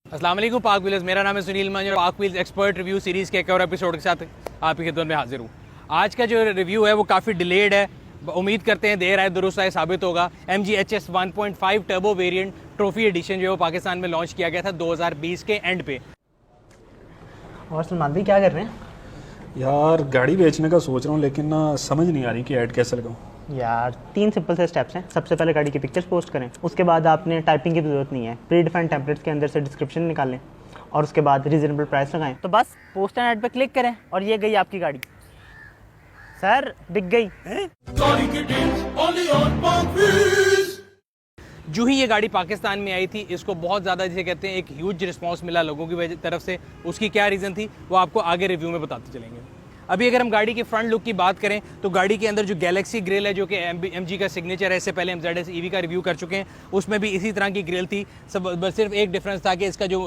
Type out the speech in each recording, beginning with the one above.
अस्सलाम वालेकुम पाक व्हील्स, मेरा नाम है सुनील मंजर। पाक व्हील्स एक्सपर्ट रिव्यू सीरीज़ के एक और एपिसोड के साथ आपकी खिदमत में हाजिर हूँ। आज का जो रिव्यू है वो काफ़ी डिलेड है, उम्मीद करते हैं देर आए दुरुस्त आए साबित होगा। MG HS 1.5 turbo variant trophy edition जो है वो पाकिस्तान में लॉन्च किया गया था 2020 के एंड पे। और सलमान भाई क्या कर रहे हैं? यार गाड़ी बेचने का सोच रहा हूँ, लेकिन ना समझ नहीं आ रही कि ऐड कैसे लगाऊँ। यार 3 सिंपल से स्टेप्स हैं। सबसे पहले गाड़ी की पिक्चर्स पोस्ट करें, उसके बाद आपने टाइपिंग की ज़रूरत नहीं है, प्री डिफाइंड टेम्पलेट्स के अंदर से डिस्क्रिप्शन निकालें और उसके बाद रीजनेबल प्राइस लगाएं। तो बस पोस्ट एंड ऐड पे क्लिक करें और ये गई आपकी गाड़ी। सर बिक गई। जो ही ये गाड़ी पाकिस्तान में आई थी, इसको बहुत ज़्यादा जिसे कहते हैं एक ह्यूज रिस्पांस मिला लोगों की तरफ से। उसकी क्या रीज़न थी वो आपको आगे रिव्यू में बताते चलेंगे। अभी अगर हम गाड़ी की फ्रंट लुक की बात करें तो गाड़ी के अंदर जो गैलेक्सी ग्रिल है जो कि MG का सिग्नेचर है, इससे पहले हम ZS EV का रिव्यू कर चुके हैं, उसमें भी इसी तरह की ग्रिल थी। सब बस सिर्फ एक डिफरेंस था कि इसका जो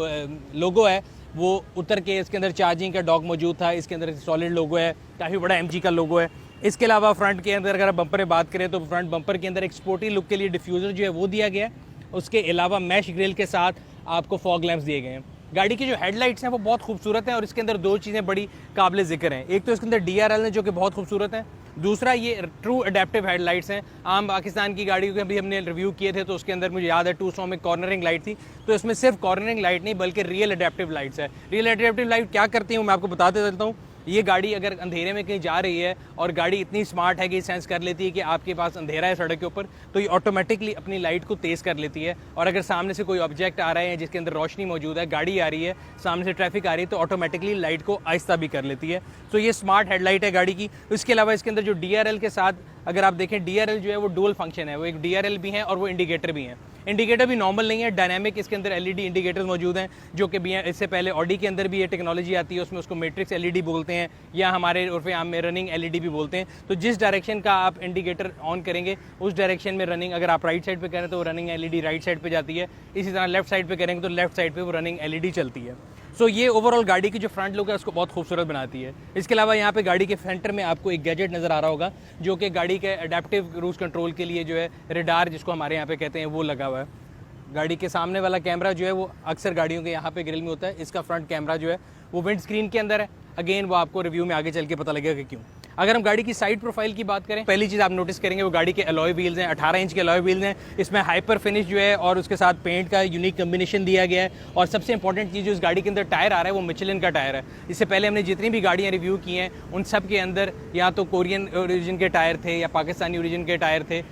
लोगो है वो उतर के इसके अंदर चार्जिंग का डॉक मौजूद था। इसके अंदर सॉलिड लोगो है, काफ़ी बड़ा MG का लोगो है। इसके अलावा फ्रंट के अंदर अगर बम्पर में बात करें तो फ्रंट बम्पर के अंदर एक स्पोर्टी लुक के लिए डिफ्यूज़र जो है वो दिया गया है। उसके अलावा मैश ग्रिल के साथ आपको फॉग लैंप्स दिए गए हैं। गाड़ी की जो हेडलाइट्स हैं वो बहुत खूबसूरत हैं और इसके अंदर दो चीज़ें बड़ी काबिल ज़िक्र हैं। एक तो इसके अंदर DRL है जो कि बहुत खूबसूरत है, दूसरा ये ट्रू अडेप्टिव हेडलाइट्स हैं। आम पाकिस्तान की गाड़ी के भी हमने रिव्यू किए थे तो उसके अंदर मुझे याद है 200 में कॉर्नरिंग लाइट थी, तो इसमें सिर्फ कॉर्नरिंग लाइट नहीं बल्कि रियल अडेप्टिव लाइट्स है। रियल अडेप्टिव लाइट क्या करती हूँ मैं आपको बताते चलता हूँ। ये गाड़ी अगर अंधेरे में कहीं जा रही है और गाड़ी इतनी स्मार्ट है कि सेंस कर लेती है कि आपके पास अंधेरा है सड़क के ऊपर, तो ये ऑटोमेटिकली अपनी लाइट को तेज़ कर लेती है। और अगर सामने से कोई ऑब्जेक्ट आ रहा है जिसके अंदर रोशनी मौजूद है, गाड़ी आ रही है, सामने से ट्रैफिक आ रही है, तो ऑटोमेटिकली लाइट को आहिस्ता भी कर लेती है। तो ये स्मार्ट हेडलाइट है गाड़ी की। इसके अलावा इसके अंदर जो DRL के साथ अगर आप देखें, DRL जो है वो डुअल फंक्शन है, वो एक DRL भी है और वो इंडिकेटर भी है। इंडिकेटर भी नॉर्मल नहीं है, डायनामिक इसके अंदर LED इंडिकेटर्स मौजूद हैं जो कि भी हैं। इससे पहले ऑडी के अंदर भी ये टेक्नोलॉजी आती है, उसमें उसको मैट्रिक्स LED बोलते हैं या हमारे उर्फ़े आम में रनिंग LED भी बोलते हैं। तो जिस डायरेक्शन का आप इंडिकेटर ऑन करेंगे उस डायरेक्शन में रनिंग, अगर आप राइट साइड पे करें तो वो रनिंग LED राइट साइड पे जाती है, इसी तरह लेफ्ट साइड पे करेंगे तो लेफ्ट साइड पे वो रनिंग LED चलती है। सो ये ओवरऑल गाड़ी की जो फ्रंट लुक है उसको बहुत खूबसूरत बनाती है। इसके अलावा यहाँ पे गाड़ी के सेंटर में आपको एक गैजेट नज़र आ रहा होगा जो कि गाड़ी के अडेप्टिव क्रूज कंट्रोल के लिए जो है रेडार जिसको हमारे यहाँ पे कहते हैं वो लगा हुआ है। गाड़ी के सामने वाला कैमरा जो है वो अक्सर गाड़ियों के यहाँ पे ग्रिल में होता है, इसका फ्रंट कैमरा जो है वो विंड स्क्रीन के अंदर है। अगेन वो आपको रिव्यू में आगे चल के पता लगेगा कि क्यों। अगर हम गाड़ी की साइड प्रोफाइल की बात करें, पहली चीज़ आप नोटिस करेंगे वो गाड़ी के अलॉय व्हील्स हैं, 18 इंच के अलॉय व्हील्स हैं। इसमें हाइपर फिनिश जो है और उसके साथ पेंट का यूनिक कम्बिनेशन दिया गया है। और सबसे इंपॉर्टेंट चीज़ जो इस गाड़ी के अंदर टायर आ रहा है वो मिचेलिन का टायर है। इससे पहले हमने जितनी भी गाड़ियाँ रिव्यू की हैं उन सब के अंदर या तो कोरियन ओरिजिन के टायर थे या पाकिस्तानी ओरिजिन के टायर थे।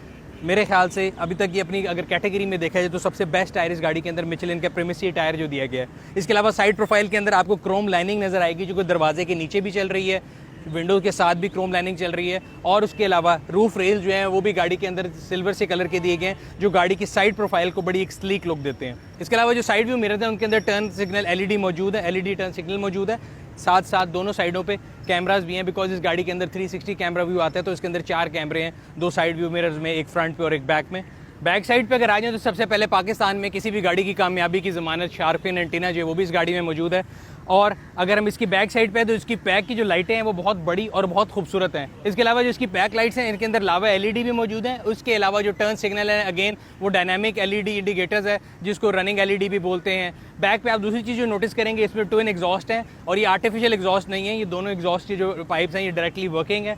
मेरे ख्याल से अभी तक ये अपनी अगर कैटेगरी में देखा जाए तो सबसे बेस्ट टायर इस गाड़ी के अंदर मिचेलिन का प्रीमियम टायर जो दिया गया है। इसके अलावा साइड प्रोफाइल के अंदर आपको क्रोम लाइनिंग नज़र आएगी जो कि दरवाजे के नीचे भी चल रही है, विंडो के साथ भी क्रोम लाइनिंग चल रही है। और उसके अलावा रूफ रेल जो है वो भी गाड़ी के अंदर सिल्वर से कलर के दिए गए हैं जो गाड़ी की साइड प्रोफाइल को बड़ी एक स्लीक लुक देते हैं। इसके अलावा जो साइड व्यू मिरर है उनके अंदर टर्न सिग्नल LED मौजूद है, LED टर्न सिग्नल मौजूद है। साथ साथ दोनों साइडों पे कैमरास भी हैं, बिकॉज इस गाड़ी के अंदर 360 कैमरा व्यू आता है, तो इसके अंदर 4 कैमरे हैं, 2 साइड व्यू मिरर्स में, एक फ्रंट पे और एक बैक में। बैक साइड पे अगर आ जाए तो सबसे पहले पाकिस्तान में किसी भी गाड़ी की कामयाबी की ज़मानत शार्क फिन एंटीना जो है वो भी इस गाड़ी में मौजूद है। और अगर हम इसकी बैक साइड पे तो इसकी बैक की जो लाइटें हैं वो बहुत बड़ी और बहुत खूबसूरत हैं। इसके अलावा जो इसकी बैक लाइट्स हैं इनके अंदर लावा LED भी मौजूद है। उसके अलावा जो टर्न सिग्नल है अगेन वो डायनामिक LED इंडिकेटर्स है जिसको रनिंग LED भी बोलते हैं। बैक पे आप दूसरी चीज़ जो नोटिस करेंगे इसमें ट्विन एग्जॉस्ट है और ये आर्टिफिशियल एग्जॉस्ट नहीं है, ये दोनों एग्जॉस्ट की जो पाइप्स हैं ये डायरेक्टली वर्किंग है,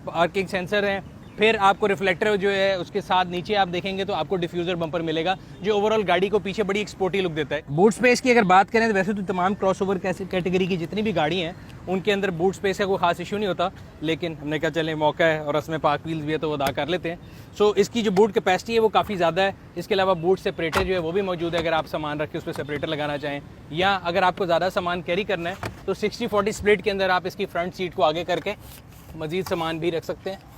पार्किंग सेंसर हैं। फिर आपको रिफ्लेक्टर जो है उसके साथ नीचे आप देखेंगे तो आपको डिफ्यूज़र बम्पर मिलेगा जो ओवरऑल गाड़ी को पीछे बड़ी एक स्पोर्टी लुक देता है। बूट स्पेस की अगर बात करें तो वैसे तो तमाम क्रॉसओवर कैटेगरी की जितनी भी गाड़ी हैं उनके अंदर बूट स्पेस का कोई खास इशू नहीं होता, लेकिन हमने कहा चले मौका है और उसमें पार्क व्हील्स भी है तो वो अदा कर लेते हैं। सो इसकी जो बूट कैपेसिटी है वो काफ़ी ज़्यादा है। इसके अलावा बूट सेपरेटर जो है वो भी मौजूद है, अगर आप सामान रख के उस पर सेपरेटर लगाना चाहें या अगर आपको ज़्यादा सामान कैरी करना है तो 60-40 स्प्लिट के अंदर आप इसकी फ्रंट सीट को आगे करके मज़ीद सामान भी रख सकते हैं।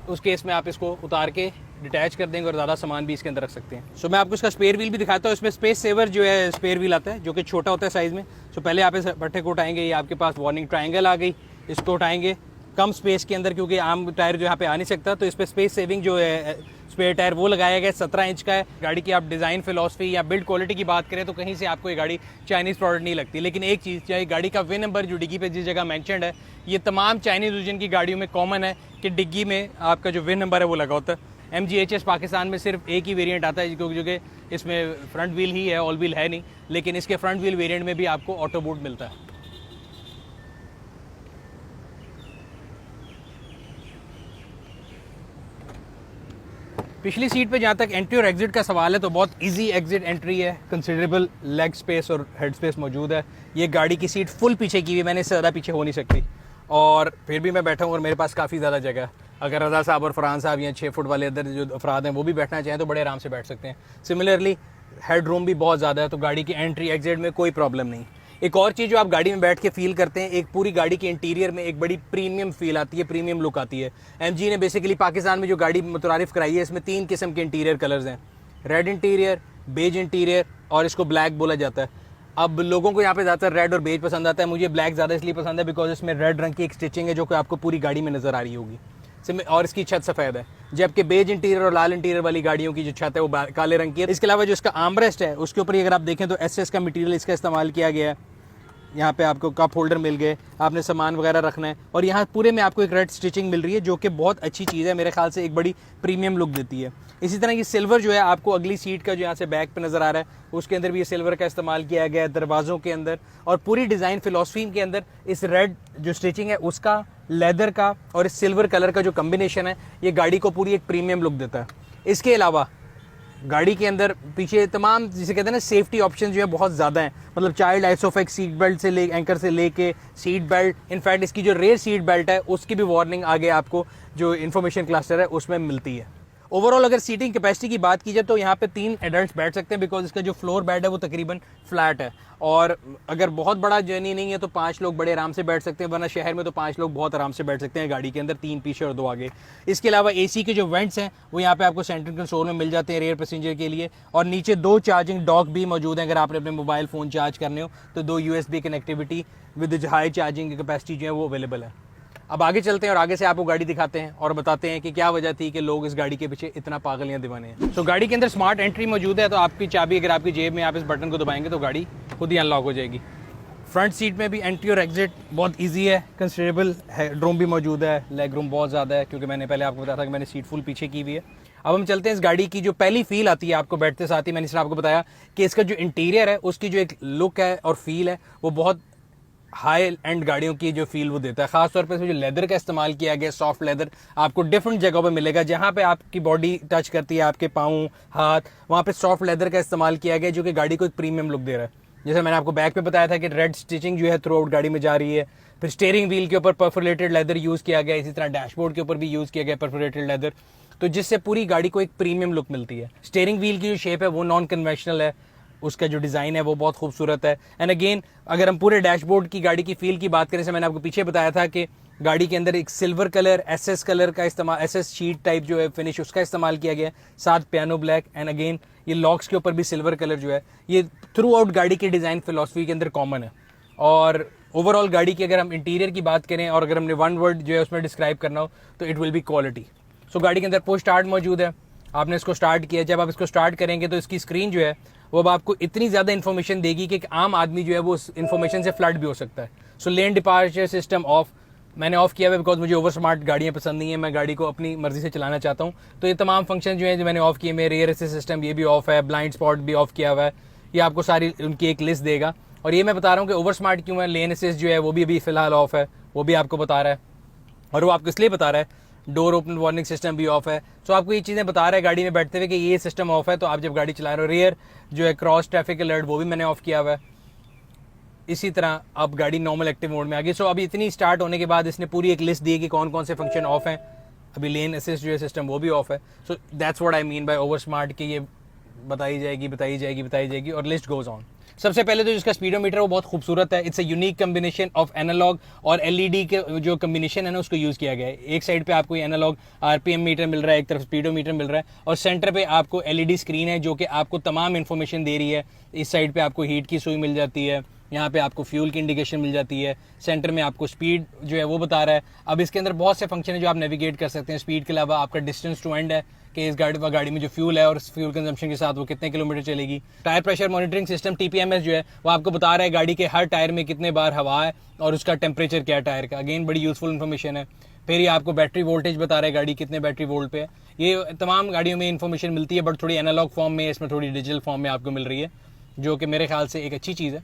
उस केस में आप इसको उतार के डिटैच कर देंगे और ज़्यादा सामान भी इसके अंदर रख सकते हैं। सो मैं आपको इसका स्पेयर व्हील भी दिखाता हूँ। इसमें स्पेस सेवर जो है स्पेयर व्हील आता है जो कि छोटा होता है साइज़ में। सो पहले आप इस भट्टे को उठाएंगे, ये आपके पास वार्निंग ट्रायंगल आ गई, इसको उठाएंगे कम स्पेस के अंदर क्योंकि आम टायर जो यहाँ पे आ नहीं सकता, तो इस पर स्पेस सेविंग जो है स्पेयर टायर वो लगाया गया 17 इंच का है। गाड़ी की आप डिज़ाइन फिलॉसफी या बिल्ड क्वालिटी की बात करें तो कहीं से आपको ये गाड़ी चाइनीज़ प्रोडक्ट नहीं लगती। लेकिन एक चीज़, चाहे गाड़ी का विन नंबर जो डिग्गी पे जिस जगह मैंशनड है, ये तमाम चाइनीज़ ओरिजिन की गाड़ियों में कॉमन है कि डिग्गी में आपका जो विन नंबर है वो लगा होता है। MG HS पाकिस्तान में सिर्फ एक ही वेरिएंट आता है क्योंकि जो कि इसमें फ्रंट व्हील ही है, ऑल व्हील है नहीं, लेकिन इसके फ्रंट व्हील वेरिएंट में भी आपको ऑटो बूट मिलता है। पिछली सीट पे जहाँ तक एंट्री और एग्जिट का सवाल है तो बहुत इजी एग्जिट एंट्री है, कंसिडरेबल लेग स्पेस और हेड स्पेस मौजूद है। ये गाड़ी की सीट फुल पीछे की हुई, मैंने इससे ज़्यादा पीछे हो नहीं सकती और फिर भी मैं बैठा हूँ और मेरे पास काफ़ी ज़्यादा जगह है। अगर रज़ा साहब और फरहान साहब या 6 फुट वाले अदर जो अफराद हैं वो भी बैठना चाहें तो बड़े आराम से बैठ सकते हैं। सिमिलरली हेड रूम भी बहुत ज़्यादा है तो गाड़ी की एंट्री एग्जिट में कोई प्रॉब्लम नहीं। एक और चीज़ जो आप गाड़ी में बैठ के फील करते हैं, एक पूरी गाड़ी के इंटीरियर में एक बड़ी प्रीमियम फील आती है, प्रीमियम लुक आती है। MG ने बेसिकली पाकिस्तान में जो गाड़ी मुतरारिफ कराई है इसमें 3 किस्म के इंटीरियर कलर्स हैं, रेड इंटीरियर, बेज इंटीरियर और इसको ब्लैक बोला जाता है। अब लोगों को यहाँ पे ज़्यादातर रेड और बेज पसंद आता है, मुझे ब्लैक ज़्यादा इसलिए पसंद है बिकॉज इसमें रेड रंग की एक स्टिचिंग है जो कि आपको पूरी गाड़ी में नज़र आ रही होगी और इसकी छत सफ़ेद है, जबकि बेज इंटीरियर और लाल इंटीरियर वाली गाड़ियों की जो छत है वो काले रंग की है। इसके अलावा जो इसका आर्मरेस्ट है उसके ऊपर अगर आप देखें तो SS का मटीरियल इसका इस्तेमाल किया गया है। यहाँ पे आपको कप होल्डर मिल गए, आपने सामान वगैरह रखना है और यहाँ पूरे में आपको एक रेड स्टिचिंग मिल रही है जो कि बहुत अच्छी चीज़ है, मेरे ख्याल से एक बड़ी प्रीमियम लुक देती है। इसी तरह ये सिल्वर जो है आपको अगली सीट का जो यहाँ से बैक पे नज़र आ रहा है उसके अंदर भी ये सिल्वर का इस्तेमाल किया गया है, दरवाज़ों के अंदर और पूरी डिज़ाइन फिलॉसफी के अंदर इस रेड जो स्टिचिंग है उसका, लेदर का और इस सिल्वर कलर का जो कम्बिनेशन है ये गाड़ी को पूरी एक प्रीमियम लुक देता है। इसके अलावा गाड़ी के अंदर पीछे तमाम जिसे कहते हैं ना सेफ्टी ऑप्शन जो है बहुत ज़्यादा हैं, मतलब चाइल्ड आइसोफेक्स सीट बेल्ट से एंकर से लेके सीट बेल्ट, इनफैक्ट इसकी जो रेयर सीट बेल्ट है उसकी भी वार्निंग आगे आपको जो इन्फॉर्मेशन क्लस्टर है उसमें मिलती है। ओवरऑल अगर सीटिंग कैपेसिटी की बात की जाए तो यहाँ पे 3 एडल्ट्स बैठ सकते हैं बिकॉज इसका जो फ्लोर बेड है वो तकरीबन फ्लैट है और अगर बहुत बड़ा जर्नी नहीं है तो 5 लोग बड़े आराम से बैठ सकते हैं, वरना शहर में तो 5 लोग बहुत आराम से बैठ सकते हैं गाड़ी के अंदर, 3 पीछे और 2 आगे। इसके अलावा AC के जो वेंट्स हैं वो यहाँ पे आपको सेंट्रल कंसोल में मिल जाते हैं रेयर पैसेंजर के लिए और नीचे 2 चार्जिंग डॉक भी मौजूद हैं। अगर आपने अपने मोबाइल फ़ोन चार्ज करने हो तो 2 USB connectivity with high charging capacity जो है वो अवेलेबल है। अब आगे चलते हैं और आगे से आपको गाड़ी दिखाते हैं और बताते हैं कि क्या वजह थी कि लोग इस गाड़ी के पीछे इतना पागल या दीवाने हैं। तो गाड़ी के अंदर स्मार्ट एंट्री मौजूद है, तो आपकी चाबी अगर आपकी जेब में आप इस बटन को दबाएंगे तो गाड़ी खुद ही अनलॉक हो जाएगी। फ्रंट सीट में भी एंट्री और एग्जिट बहुत ईजी है, कंसिडरेबल हेड रूम भी मौजूद है, लेग रूम बहुत ज़्यादा है क्योंकि मैंने पहले आपको बताया था कि मैंने सीट फुल पीछे की हुई है। अब हम चलते हैं इस गाड़ी की जो पहली फील आती है आपको बैठते साथ ही, मैंने इसने आपको बताया कि इसका जो इंटीरियर है उसकी जो एक लुक है और फील है वो बहुत हाई एंड गाड़ियों की जो फील वो देता है। खासतौर पर जो लेदर का इस्तेमाल किया गया, सॉफ्ट लेदर आपको डिफरेंट जगहों पे मिलेगा, जहाँ पे आपकी बॉडी टच करती है, आपके पाँव हाथ, वहाँ पे सॉफ्ट लेदर का इस्तेमाल किया गया जो कि गाड़ी को एक प्रीमियम लुक दे रहा है। जैसे मैंने आपको बैक पे बताया था कि रेड स्टिचिंग जो है थ्रू आउट गाड़ी में जा रही है। फिर स्टीयरिंग व्हील के ऊपर परफोरेटेड लेदर यूज़ किया गया, इसी तरह डैशबोर्ड के ऊपर भी यूज़ किया गया परफोरेटेड लेदर, तो जिससे पूरी गाड़ी को एक प्रीमियम लुक मिलती है। स्टीयरिंग व्हील की जो शेप है वो नॉन कन्वेंशनल है, उसका जो डिज़ाइन है वो बहुत खूबसूरत है। एंड अगेन अगर हम पूरे डैशबोर्ड की गाड़ी की फील की बात करें, से मैंने आपको पीछे बताया था कि गाड़ी के अंदर एक सिल्वर कलर SS कलर का इस्तेमाल, SS शीट टाइप जो है फिनिश उसका इस्तेमाल किया गया, साथ पियानो ब्लैक एंड अगेन ये लॉक्स के ऊपर भी सिल्वर कलर जो है ये थ्रू आउट गाड़ी की डिज़ाइन फिलॉसफी के अंदर कॉमन है। और ओवरऑल गाड़ी की अगर हम इंटीरियर की बात करें और अगर हमने वन वर्ड जो है उसमें डिस्क्राइब करना हो तो इट विल बी क्वालिटी। सो गाड़ी के अंदर पुश स्टार्ट मौजूद है, आपने इसको स्टार्ट किया, जब आप इसको स्टार्ट करेंगे तो इसकी स्क्रीन जो है वो अब आपको इतनी ज़्यादा इन्फॉर्मेशन देगी कि एक आम आदमी जो है वो उस इन्फॉर्मेशन से फ्लड भी हो सकता है। सो लेन डिपार्चर सिस्टम ऑफ मैंने ऑफ किया हुआ है बिकॉज मुझे ओवर स्मार्ट गाड़ियाँ पसंद नहीं है, मैं गाड़ी को अपनी मर्जी से चलाना चाहता हूँ। तो ये तमाम फंक्शन जो है जो मैंने ऑफ किए, मेरे रियर असिस्ट सिस्टम ये भी ऑफ है, ब्लाइंड स्पॉट भी ऑफ किया हुआ है, ये आपको सारी उनकी एक लिस्ट देगा। और ये मैं बता रहा हूँ कि ओवर स्मार्ट क्यों है, लेन असिस्ट जो है वो भी अभी फिलहाल ऑफ है, वो भी आपको बता रहा है और वो आपको इसलिए बता रहा है, डोर ओपन वार्निंग सिस्टम भी ऑफ है। सो आपको ये चीज़ें बता रहा है गाड़ी में बैठते हुए कि ये सिस्टम ऑफ है, तो आप जब गाड़ी चला रहे हो, रियर जो है क्रॉस ट्रैफिक अलर्ट वो भी मैंने ऑफ किया हुआ है। इसी तरह अब गाड़ी नॉर्मल एक्टिव मोड में आ गई। सो अभी इतनी स्टार्ट होने के बाद इसने पूरी एक लिस्ट दी है कि कौन कौन से फंक्शन ऑफ हैं। अभी लेन असिस्ट जो है सिस्टम वो भी ऑफ है। So that's what I mean by over smart कि ये बताई जाएगी और लिस्ट गोज ऑन। सबसे पहले तो जिसका स्पीडोमीटर वो बहुत खूबसूरत है, it's a unique combination of analog और LED के जो कम्बिनेशन है ना उसको यूज़ किया गया है। एक साइड पे आपको एनालॉग RPM मीटर मिल रहा है, एक तरफ स्पीडोमीटर मिल रहा है और सेंटर पे आपको LED स्क्रीन है जो कि आपको तमाम इन्फॉर्मेशन दे रही है। इस साइड पे आपको हीट की सुई मिल जाती है, यहाँ पे आपको फ्यूल की इंडिकेशन मिल जाती है, सेंटर में आपको स्पीड जो है वो बता रहा है। अब इसके अंदर बहुत से फंक्शन है जो आप नेविगेट कर सकते हैं। स्पीड के अलावा आपका डिस्टेंस टू एंड है कि इस गाड़ी में जो फ्यूल है और इस फ्यूल कंजम्पशन के साथ वो कितने किलोमीटर चलेगी। Tyre pressure monitoring system TPMS जो है वो आपको बता रहा है गाड़ी के हर टायर में कितने बार हवा है और उसका टेम्परेचर क्या है टायर का। अगेन बड़ी यूजफुल इन्फॉर्मेशन है। फिर ये आपको बैटरी वोल्टेज बता रहा है गाड़ी कितने बैटरी वोल्ट पे है। ये तमाम गाड़ियों में इन्फॉर्मेशन मिलती है, बट थोड़ी एनालॉग फॉर्म में, इसमें थोड़ी डिजिटल फॉर्म में आपको मिल रही है, जो कि मेरे ख्याल से एक अच्छी चीज़ है।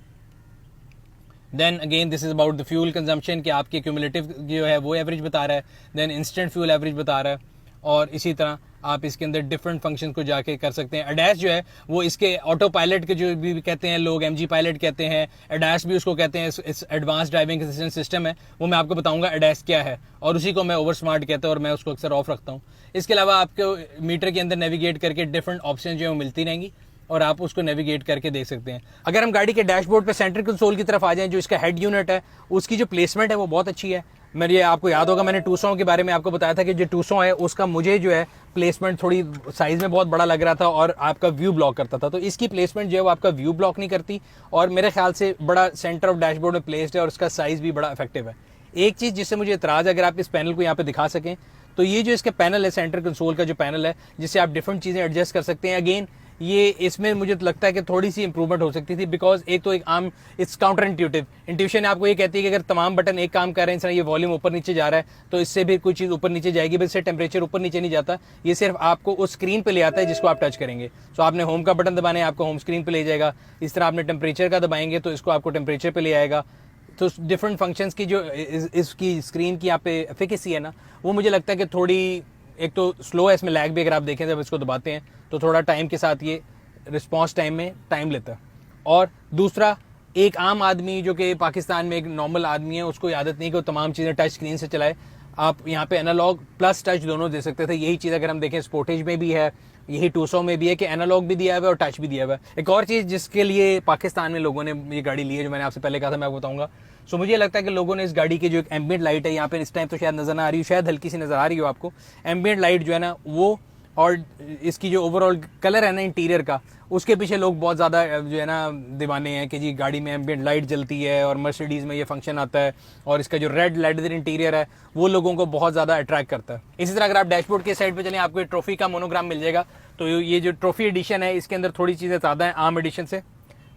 Then again this is about the fuel consumption, कि आपके क्यूमुलेटिव जो है वो एवरेज बता रहा है, देन इंस्टेंट फ्यूल एवरेज बता रहा है, और इसी तरह आप इसके अंदर डिफरेंट फंक्शन को जाके कर सकते हैं। अडैस जो है वो इसके ऑटो पायलट के जो भी कहते हैं लोग, एमजी पायलट कहते हैं, अडैस भी उसको कहते हैं, इस एडवांस ड्राइविंग असिस्टेंट सिस्टम है, वो मैं आपको बताऊंगा अडैस क्या है, और उसी को मैं ओवर स्मार्ट कहता हूँ और मैं उसको अक्सर ऑफ रखता हूँ। इसके अलावा आपको मीटर के अंदर नेविगेट करके डिफरेंट ऑप्शन जो है वो मिलती रहेंगी और आप उसको नेविगेट करके देख सकते हैं। अगर हम गाड़ी के डैशबोर्ड पे सेंट्रल कंसोल की तरफ आ जाएं, जो इसका हेड यूनिट है उसकी जो प्लेसमेंट है वो बहुत अच्छी है। मेरे आपको याद होगा मैंने टूसॉ के बारे में आपको बताया था कि जो टूसॉ है उसका मुझे जो है प्लेसमेंट थोड़ी साइज़ में बहुत बड़ा लग रहा था और आपका व्यू ब्लॉक करता था, तो इसकी प्लेसमेंट जो है वो आपका व्यू ब्लॉक नहीं करती और मेरे ख्याल से बड़ा सेंटर ऑफ डैशबोर्ड में प्लेस्ड है और उसका साइज़ भी बड़ा इफेक्टिव है। एक चीज़ जिससे मुझे इतराज़, अगर आप इस पैनल को यहाँ पे दिखा सकें, तो ये जो इसके पैनल है, सेंटर कंसोल का जो पैनल है जिससे आप डिफरेंट चीज़ें एडजस्ट कर सकते हैं, अगेन ये इसमें मुझे तो लगता है कि थोड़ी सी इंप्रूवमेंट हो सकती थी, बिकॉज एक तो एक आम इट्स काउंटर इंट्यूटिव, इंट्यूशन आपको ये कहती है कि अगर तमाम बटन एक काम कर रहे हैं, इस तरह ये वॉल्यूम ऊपर नीचे जा रहा है तो इससे भी कोई चीज़ ऊपर नीचे जाएगी, बस इससे टेम्परेचर ऊपर नीचे नहीं जाता, ये सिर्फ आपको उस स्क्रीन पे ले आता है जिसको आप टच करेंगे। सो आपने होम का बटन दबाने आपको होम स्क्रीन पे ले जाएगा, इस तरह आपने टेम्परेचर का दबाएंगे तो इसको आपको टेम्परेचर पे ले आएगा। तो डिफरेंट फंक्शंस की जो इसकी स्क्रीन की यहाँ पे एफिकेसी है ना, वो मुझे लगता है कि थोड़ी, एक तो स्लो है, इसमें लैग भी अगर आप देखें जब इसको दबाते हैं तो थोड़ा टाइम के साथ ये रिस्पॉन्स टाइम में टाइम लेता है, और दूसरा एक आम आदमी जो कि पाकिस्तान में एक नॉर्मल आदमी है उसको आदत नहीं कि वो तमाम चीज़ें टच स्क्रीन से चलाए। आप यहाँ पे एनालॉग प्लस टच दोनों दे सकते थे। यही चीज़ अगर हम देखें स्पोर्टेज में भी है, यही टूसॉ में भी है कि एनालॉग भी दिया हुआ है और टच भी दिया हुआ है। एक और चीज़ जिसके लिए पाकिस्तान में लोगों ने ये गाड़ी ली है, जो मैंने आपसे पहले कहा था, मैं आपको बताऊंगा। सो मुझे लगता है कि लोगों ने इस गाड़ी की जो एक एम्बिएंट लाइट है, यहाँ पे इस टाइम तो शायद नजर ना आ रही हो, शायद हल्की सी नजर आ रही हो आपको, एम्बिएंट लाइट जो है ना वो, और इसकी जो ओवरऑल कलर है ना इंटीरियर का, उसके पीछे लोग बहुत ज़्यादा जो है ना दीवाने हैं कि जी गाड़ी में एम्बिएंट लाइट जलती है और मर्सिडीज़ में ये फंक्शन आता है, और इसका जो रेड लेदर इंटीरियर है वो लोगों को बहुत ज़्यादा अट्रैक्ट करता है। इसी तरह अगर आप डैशबोर्ड के साइड पे चलें, आपको ट्रॉफी का मोनोग्राम मिल जाएगा। तो ये जो ट्रॉफी एडिशन है इसके अंदर थोड़ी चीज़ें ज़्यादा हैं आम एडिशन से।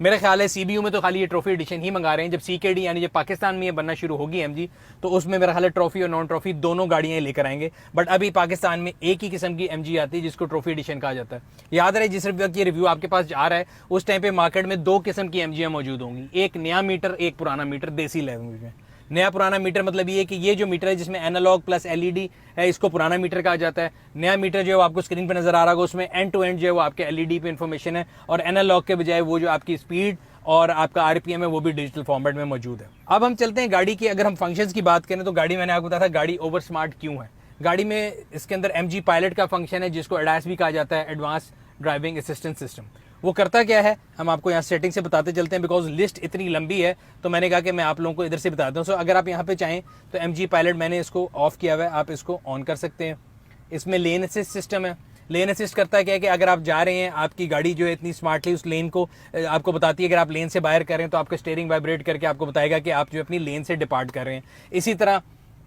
मेरा ख्याल है सीबीयू में तो खाली ये ट्रॉफी एडिशन ही मंगा रहे हैं। जब सीकेडी यानी जब पाकिस्तान में ये बनना शुरू होगी एमजी, तो उसमें मेरा ख्याल है ट्रॉफी और नॉन ट्रॉफी दोनों गाड़ियां लेकर आएंगे। बट अभी पाकिस्तान में एक ही किस्म की एमजी आती है जिसको ट्रॉफी एडिशन कहा जाता है। याद रहे जिस वक्त ये रिव्यू आपके पास जा रहा है उस टाइम पे मार्केट में दो किस्म की एमजियां मौजूद होंगी, एक नया मीटर, एक पुराना मीटर, देसी लैंग्वेज में। नया पुराना मीटर मतलब ये कि ये जो मीटर है जिसमें एनालॉग प्लस एलईडी है, इसको पुराना मीटर कहा जाता है। नया मीटर जो है वो आपको स्क्रीन पे नजर आ रहा होगा, उसमें एंड टू एंड जो है वो आपके एलईडी पे इंफॉर्मेशन है, और एनालॉग के बजाय वो जो आपकी स्पीड और आपका आरपीएम है वो भी डिजिटल फॉर्मेट में मौजूद है। अब हम चलते हैं गाड़ी की, अगर हम फंक्शंस की बात करें तो गाड़ी, मैंने आपको बताया था गाड़ी ओवर स्मार्ट क्यों है। गाड़ी में इसके अंदर एमजी पायलट का फंक्शन है जिसको एडैस भी कहा जाता है, एडवांस ड्राइविंग असिस्टेंट सिस्टम। वो करता क्या है हम आपको यहाँ सेटिंग से बताते चलते हैं, बिकॉज लिस्ट इतनी लंबी है तो मैंने कहा कि मैं आप लोगों को इधर से बताता हूँ। सो अगर आप यहाँ पे चाहें तो एमजी पायलट मैंने इसको ऑफ किया हुआ है, आप इसको ऑन कर सकते हैं। इसमें लेन असिस्ट सिस्टम है। लेन असिस्ट करता है क्या है कि अगर आप जा रहे हैं, आपकी गाड़ी जो है इतनी स्मार्टली उस लेन को आपको बताती है, अगर आप लेन से बाहर कर रहे हैं तो आपका स्टीयरिंग वाइब्रेट करके आपको बताएगा कि आप जो अपनी लेन से डिपार्ट कर रहे हैं। इसी तरह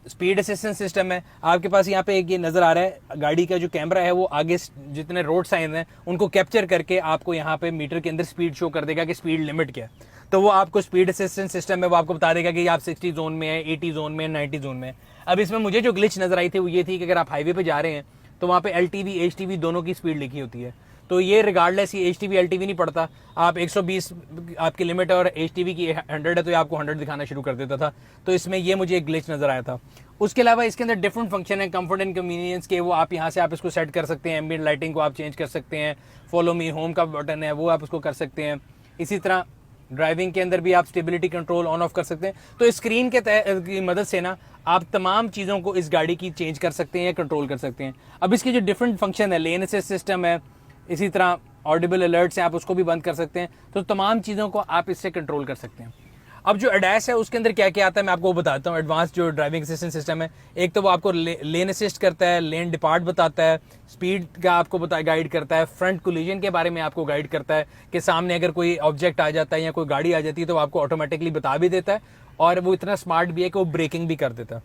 स्पीड असिस्टेंस सिस्टम है। आपके पास यहाँ पे एक ये नज़र आ रहा है गाड़ी का जो कैमरा है वो आगे जितने रोड साइन हैं उनको कैप्चर करके आपको यहाँ पे मीटर के अंदर स्पीड शो कर देगा कि स्पीड लिमिट क्या है। तो वो आपको स्पीड असिस्टेंस सिस्टम है वो आपको बता देगा कि आप 60 जोन में है, 80 जोन में, 90 जोन में है। अब इसमें मुझे जो ग्लिच नजर आई थी वो ये थी कि अगर आप हाईवे पे जा रहे हैं तो वहाँ पे LTV HTV दोनों की स्पीड लिखी होती है, तो ये रिगार्डलेस ये HTV LTV नहीं पड़ता। आप 120 आपकी लिमिट है और HTV की 100 है तो ये आपको 100 दिखाना शुरू कर देता था। तो इसमें ये मुझे एक ग्लिच नजर आया था। उसके अलावा इसके अंदर डिफरेंट फंक्शन है कंफर्ट एंड कन्वीनियंस के, वो आप यहाँ से आप इसको सेट कर सकते हैं। एम्बिएंट लाइटिंग को आप चेंज कर सकते हैं। फॉलो मी होम का बटन है वो आप उसको कर सकते हैं। इसी तरह ड्राइविंग के अंदर भी आप स्टेबिलिटी कंट्रोल ऑन ऑफ कर सकते हैं। तो स्क्रीन के की मदद से ना आप तमाम चीज़ों को इस गाड़ी की चेंज कर सकते हैं या कंट्रोल कर सकते हैं। अब इसके जो डिफरेंट फंक्शन है, लेन असिस्ट सिस्टम है, इसी तरह ऑडिबल अलर्ट्स हैं, आप उसको भी बंद कर सकते हैं। तो तमाम चीज़ों को आप इससे कंट्रोल कर सकते हैं। अब जो एडैस है उसके अंदर क्या क्या आता है मैं आपको बताता हूँ। एडवांस जो ड्राइविंग असिस्टेंट सिस्टम है, एक तो वो आपको लेन असिस्ट करता है, लेन डिपार्ट बताता है, स्पीड का आपको गाइड करता है, फ्रंट कोलिजन के बारे में आपको गाइड करता है कि सामने अगर कोई ऑब्जेक्ट आ जाता है या कोई गाड़ी आ जाती है तो वो आपको ऑटोमेटिकली बता भी देता है, और वो इतना स्मार्ट भी है कि वो ब्रेकिंग भी कर देता है।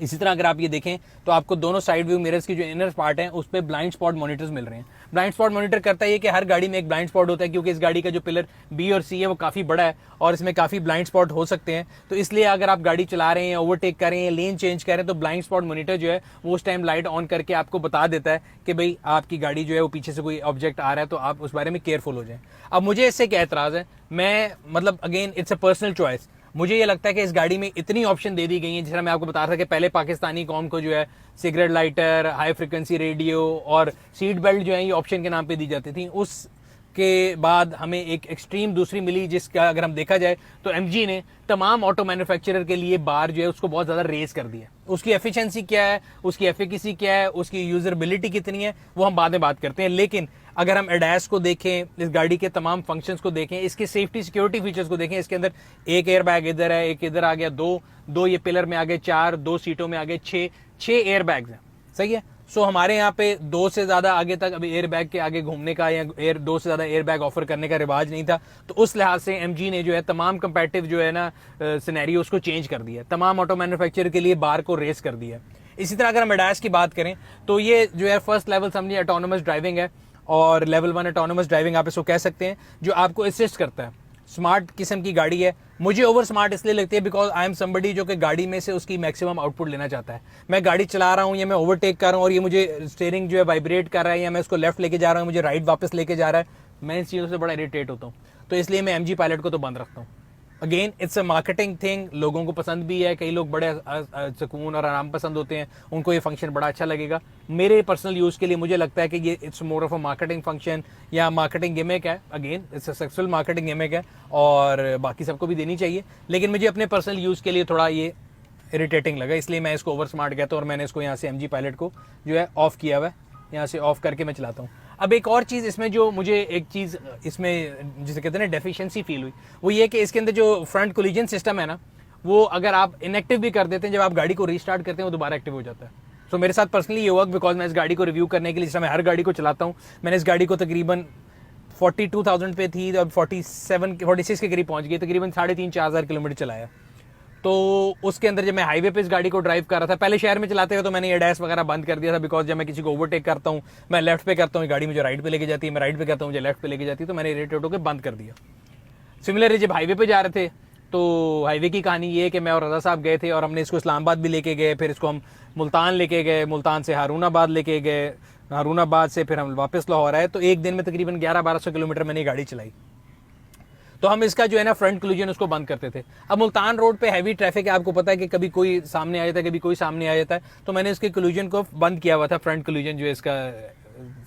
इसी तरह अगर आप ये देखें तो आपको दोनों साइड व्यू मिरर्स की जो इनर पार्ट है उस पर ब्लाइंड स्पॉट मॉनिटर्स मिल रहे हैं। ब्लाइंड स्पॉट मॉनिटर करता है ये कि हर गाड़ी में एक ब्लाइंड स्पॉट होता है, क्योंकि इस गाड़ी का जो पिलर बी और सी है वो काफ़ी बड़ा है और इसमें काफ़ी ब्लाइंड स्पॉट हो सकते हैं। तो इसलिए अगर आप गाड़ी चला रहे हैं, ओवरटेक कर रहे हैं, लेन चेंज कर रहे हैं, तो ब्लाइंड स्पॉट मॉनिटर जो है वो उस टाइम लाइट ऑन करके आपको बता देता है कि भाई आपकी गाड़ी जो है वो पीछे से कोई ऑब्जेक्ट आ रहा है, तो आप उस बारे में केयरफुल हो जाएं। अब मुझे इससे क्या एतराज़ है, मैं मतलब again it's a personal choice. मुझे ये लगता है कि इस गाड़ी में इतनी ऑप्शन दे दी गई हैं, जिस तरह मैं आपको बता रहा था कि पहले पाकिस्तानी कौम को जो है cigarette lighter, high frequency radio और सीट बेल्ट जो है ये ऑप्शन के नाम पे दी जाती थी। उसके बाद हमें एक एक्सट्रीम दूसरी मिली, जिसका अगर हम देखा जाए तो एमजी ने तमाम ऑटो मैन्युफैक्चरर के लिए बार जो है उसको बहुत ज़्यादा रेस कर दिया। उसकी एफिशिएंसी क्या है, उसकी एफिकेसी क्या है, उसकी यूजरेबिलिटी कितनी है, वो हम बाद में बात करते हैं। लेकिन अगर हम एडास को देखें, इस गाड़ी के तमाम फंक्शंस को देखें, इसके सेफ्टी सिक्योरिटी फीचर्स को देखें, इसके अंदर एक एयर बैग इधर है, एक इधर आ गया, दो ये पिलर में आ गए, 4, 2 सीटों में आ गए, 6 एयर बैग्स हैं। सही है। सो हमारे यहाँ पे 2 से ज्यादा आगे तक अभी एयर बैग के आगे घूमने का या 2 से ज्यादा एयर बैग ऑफर करने का रिवाज नहीं था। तो उस लिहाज से एमजी ने जो है तमाम कंपैरेटिव जो है ना सिनेरियो उसको चेंज कर दिया, तमाम ऑटो मैन्युफैक्चरर के लिए बार को रेस कर दिया। इसी तरह अगर हम एडास की बात करें तो ये जो है फर्स्ट लेवल समझिए ऑटोनोमस ड्राइविंग है, और लेवल 1 ऑटोनोमस ड्राइविंग आप इसको कह सकते हैं, जो आपको असिस्ट करता है। स्मार्ट किस्म की गाड़ी है। मुझे ओवर स्मार्ट इसलिए लगती है बिकॉज आई एम समबडी जो कि गाड़ी में से उसकी मैक्सिमम आउटपुट लेना चाहता है। मैं गाड़ी चला रहा हूँ या मैं ओवरटेक कर रहा हूँ और ये मुझे स्टीयरिंग जो है वाइब्रेट कर रहा है, या मैं उसको लेफ्ट लेके जा रहा हूँ, मुझे राइट वापस लेके जा रहा है, मैं इन चीज़ों से बड़ा इरिटेट होता हूँ। तो इसलिए मैं एमजी पायलट को तो बंद रखता हूँ। Again it's a marketing thing, लोगों को पसंद भी है, कई लोग बड़े सुकून और आराम पसंद होते हैं, उनको ये फंक्शन बड़ा अच्छा लगेगा। मेरे पर्सनल यूज़ के लिए मुझे लगता है कि ये it's more of a marketing function या मार्केटिंग गिमिक है। Again it's a successful marketing gimmick है और बाकी सबको भी देनी चाहिए, लेकिन मुझे अपने पर्सनल यूज़ के लिए थोड़ा ये इरिटेटिंग लगा, इसलिए मैं इसको ओवर स्मार्ट कहता हूँ और मैंने इसको यहाँ से एमजी पायलट को जो है ऑफ किया हुआ है, यहाँ से ऑफ करके मैं चलाता हूँ। अब एक और चीज़ इसमें जो मुझे एक चीज़ इसमें जिसे कहते हैं ना डेफिशिएंसी फील हुई, वो ये कि इसके अंदर जो फ्रंट कोलिजन सिस्टम है ना, वो अगर आप इनएक्टिव भी कर देते हैं, जब आप गाड़ी को रीस्टार्ट करते हैं वो दोबारा एक्टिव हो जाता है। तो मेरे साथ पर्सनली ये हुआ बिकॉज मैं इस गाड़ी को रिव्यू करने के लिए, जिस समय हर गाड़ी को चलाता हूँ, मैंने इस गाड़ी को तकरीबन 42,000 पे थी और 46 के करीब पहुँच गई, तकरीबन 3,500-4 हज़ार किलोमीटर चलाया। तो उसके अंदर जब मैं हाईवे पे इस गाड़ी को ड्राइव कर रहा था, पहले शहर में चलाते हुए तो मैंने एडास वगैरह बंद कर दिया था, बिकॉज जब मैं किसी को ओवरटेक करता हूँ, मैं लेफ्ट पे करता हूँ, गाड़ी मुझे राइट पे लेके जाती है, मैं राइट पे करता हूँ, मुझे लेफ्ट पे लेके जाती है, तो मैंने इरिटेट होकर बंद कर दिया। सिमिलरली जब हाईवे पे जा रहे थे तो हाईवे की कहानी ये है कि मैं और रजा साहब गए थे और हमने इसको इस्लामाबाद भी लेके गए, फिर इसको हम मुल्तान लेके गए, मुल्तान से हारूनाबाद लेके गए, हारूनाबाद से फिर हम वापस लाहौर आए। तो एक दिन में तकरीबन 1100-1200 किलोमीटर मैंने गाड़ी चलाई। तो हम इसका जो है ना फ्रंट कोलिजन उसको बंद करते थे। अब मुल्तान रोड पे हैवी ट्रैफिक है, आपको पता है कि कभी कोई सामने आ जाता है, कभी कोई सामने आ जाता है, तो मैंने इसके कोलिजन को बंद किया हुआ था, फ्रंट कोलिजन जो इसका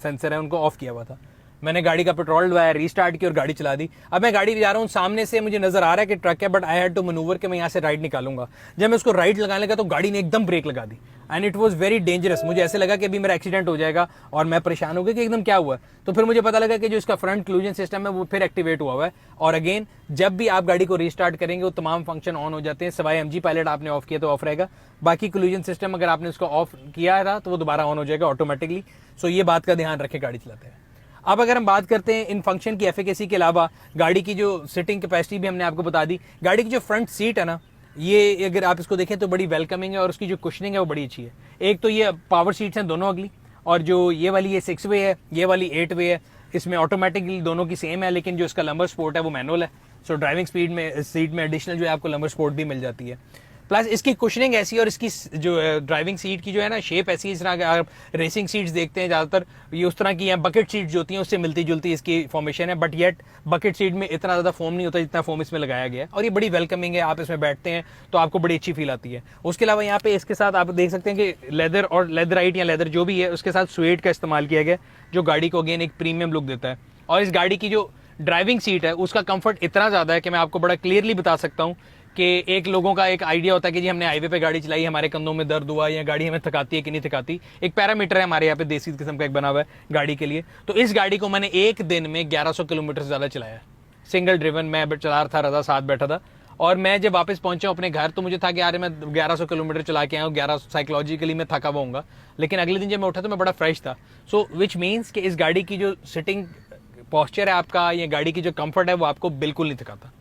सेंसर है उनको ऑफ किया हुआ था। मैंने गाड़ी का पेट्रोल डलवाया, रीस्टार्ट की और गाड़ी चला दी। अब मैं गाड़ी जा रहा हूँ, सामने से मुझे नजर आ रहा है कि ट्रक है, but I had to manoeuvre के मैं यहाँ से राइट निकालूंगा। जब मैं उसको राइट लगाने लगा तो गाड़ी ने एकदम ब्रेक लगा दी and it was very dangerous. मुझे ऐसे लगा कि अभी मेरा एक्सीडेंट हो जाएगा और मैं परेशान हो गया कि एकदम क्या हुआ। तो फिर मुझे पता लगा कि जो इसका फ्रंट कोलिजन सिस्टम है वो फिर एक्टिवेट हुआ है, और अगेन जब भी आप गाड़ी को रीस्टार्ट करेंगे वो तमाम फंक्शन ऑन हो जाते हैं, सिवाय एमजी पायलट आपने ऑफ किया तो ऑफ रहेगा, बाकी कोलिजन सिस्टम अगर आपने उसको ऑफ किया था तो वो दोबारा ऑन हो जाएगा ऑटोमेटिकली। सो ये बात का ध्यान रखें गाड़ी चलाते हैं। अब अगर हम बात करते हैं इन फंक्शन की एफिकेसी के अलावा, गाड़ी की जो सिटिंग कैपेसिटी भी हमने आपको बता दी। गाड़ी की जो फ्रंट सीट है ना, ये अगर आप इसको देखें तो बड़ी वेलकमिंग है और उसकी जो कुशनिंग है वो बड़ी अच्छी है। एक तो ये पावर सीट्स हैं दोनों अगली, और जो ये वाली ये 6 वे है, ये वाली 8 वे है। इसमें ऑटोमेटिकली दोनों की सेम है, लेकिन जो इसका लंबर स्पोर्ट है वो मैनुअल है। सो ड्राइविंग स्पीड में सीट में एडिशनल जो है आपको लंबर स्पोर्ट भी मिल जाती है। प्लस इसकी कुशनिंग ऐसी और इसकी जो ड्राइविंग सीट की जो है ना शेप ऐसी, इस तरह आप रेसिंग सीट्स देखते हैं ज़्यादातर ये उस तरह की, या बकेट सीट जो होती हैं उससे मिलती जुलती इसकी फॉर्मेशन है, बट येट बकेट सीट में इतना ज़्यादा फोम नहीं होता जितना फोम इसमें लगाया गया है, और ये बड़ी वेलकमिंग है। आप इसमें बैठते हैं तो आपको बड़ी अच्छी फील आती है। उसके अलावा यहाँ पे इसके साथ आप देख सकते हैं कि लेदर और लेदराइट या लेदर जो भी है उसके साथ स्वेट का इस्तेमाल किया गया, जो गाड़ी को अगेन एक प्रीमियम लुक देता है। और इस गाड़ी की जो ड्राइविंग सीट है उसका कंफर्ट इतना ज़्यादा है कि मैं आपको बड़ा क्लियरली बता सकता हूँ कि एक लोगों का एक आइडिया होता है कि जी हमने हाईवे पे गाड़ी चलाई, हमारे कंधों में दर्द हुआ या गाड़ी हमें थकाती है कि नहीं थकाती। एक पैरामीटर है हमारे यहाँ पे देसी किस्म का एक बना हुआ है गाड़ी के लिए। तो इस गाड़ी को मैंने एक दिन में 1100 किलोमीटर से ज़्यादा चलाया, सिंगल ड्रिवन। मैं चला रहा था, रजा साथ बैठा था, और मैं जब वापस पहुंचा अपने घर तो मुझे था कि यार मैं 1100 किलोमीटर चला के आया हूँ, 1100 साइकोलॉजिकली मैं थका हुआ हूँगा, लेकिन अगले दिन जब मैं उठा तो मैं बड़ा फ्रेश था। सो विच मीन्स कि इस गाड़ी की जो सिटिंग पॉस्चर है आपका, या गाड़ी की जो कंफर्ट है वो आपको बिल्कुल नहीं थकाता।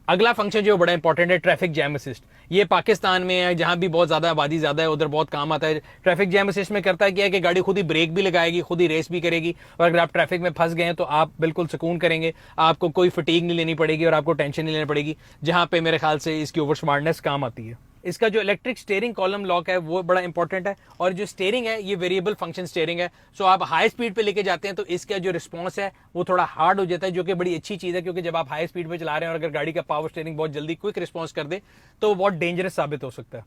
अगला फंक्शन जो बड़ा इंपॉर्टेंट है, ट्रैफिक जैम असिस्ट। ये पाकिस्तान में है, जहां भी बहुत ज्यादा आबादी ज्यादा है उधर बहुत काम आता है। ट्रैफिक जैम असिस्ट में करता है क्या है कि गाड़ी खुद ही ब्रेक भी लगाएगी, खुद ही रेस भी करेगी, और अगर आप ट्रैफिक में फंस गए हैं तो आप बिल्कुल सुकून करेंगे, आपको कोई फटीग नहीं लेनी पड़ेगी और आपको टेंशन नहीं लेनी पड़ेगी, जहां पे मेरे ख्याल से इसकी ओवर स्मार्टनेस काम आती है। इसका जो इलेक्ट्रिक स्टीयरिंग कॉलम लॉक है वो बड़ा इंपॉर्टेंट है, और जो स्टीयरिंग है ये वेरिएबल फंक्शन स्टीयरिंग है। सो आप हाई स्पीड पे लेके जाते हैं तो इसका जो रिस्पॉन्स है वो थोड़ा हार्ड हो जाता है, जो कि बड़ी अच्छी चीज़ है, क्योंकि जब आप हाई स्पीड पे चला रहे हैं और अगर गाड़ी का पावर स्टीयरिंग बहुत जल्दी क्विक रिस्पॉन्स कर दे तो वो बहुत डेंजरस साबित हो सकता है।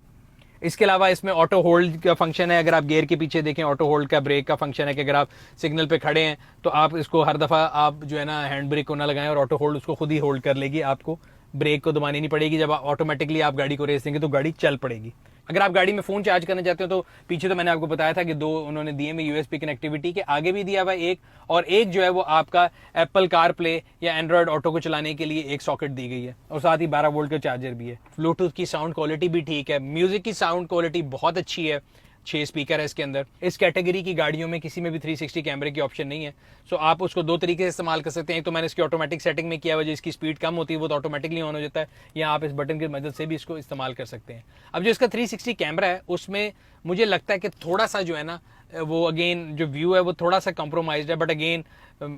इसके अलावा इसमें ऑटो होल्ड का फंक्शन है। अगर आप गियर के पीछे देखें, ऑटो होल्ड का ब्रेक का फंक्शन है कि अगर आप सिग्नल पे खड़े हैं तो आप इसको हर दफ़ा आप जो है ना हैंड ब्रेक को ना लगाएं और ऑटो होल्ड उसको खुद ही होल्ड कर लेगी, आपको ब्रेक को दबानी नहीं पड़ेगी। जब ऑटोमेटिकली आप गाड़ी को रेस देंगे तो गाड़ी चल पड़ेगी। अगर आप गाड़ी में फोन चार्ज करना चाहते हो तो पीछे तो मैंने आपको बताया था कि 2 उन्होंने दिए में यूएसबी कनेक्टिविटी के, आगे भी दिया हुआ एक, और एक जो है वो आपका एप्पल कार प्ले या एंड्रॉयड ऑटो को चलाने के लिए एक सॉकेट दी गई है, और साथ ही 12 वोल्ट का चार्जर भी है। ब्लूटूथ की साउंड क्वालिटी भी ठीक है, म्यूजिक की साउंड क्वालिटी बहुत अच्छी है, 6 स्पीकर है इसके अंदर। इस कैटेगरी की गाड़ियों में किसी में भी 360 कैमरे की ऑप्शन नहीं है। सो आप उसको 2 तरीके से इस्तेमाल कर सकते हैं। एक तो मैंने इसकी ऑटोमेटिक सेटिंग में किया हुआ, जो इसकी स्पीड कम होती है वो तो ऑटोमेटिकली ऑन हो जाता है, या आप इस बटन की मदद से भी इसको इस्तेमाल कर सकते हैं। अब जो इसका 360 कैमरा है उसमें मुझे लगता है कि थोड़ा सा जो है ना वो अगेन जो व्यू है वो थोड़ा सा कॉम्प्रोमाइज है, बट अगेन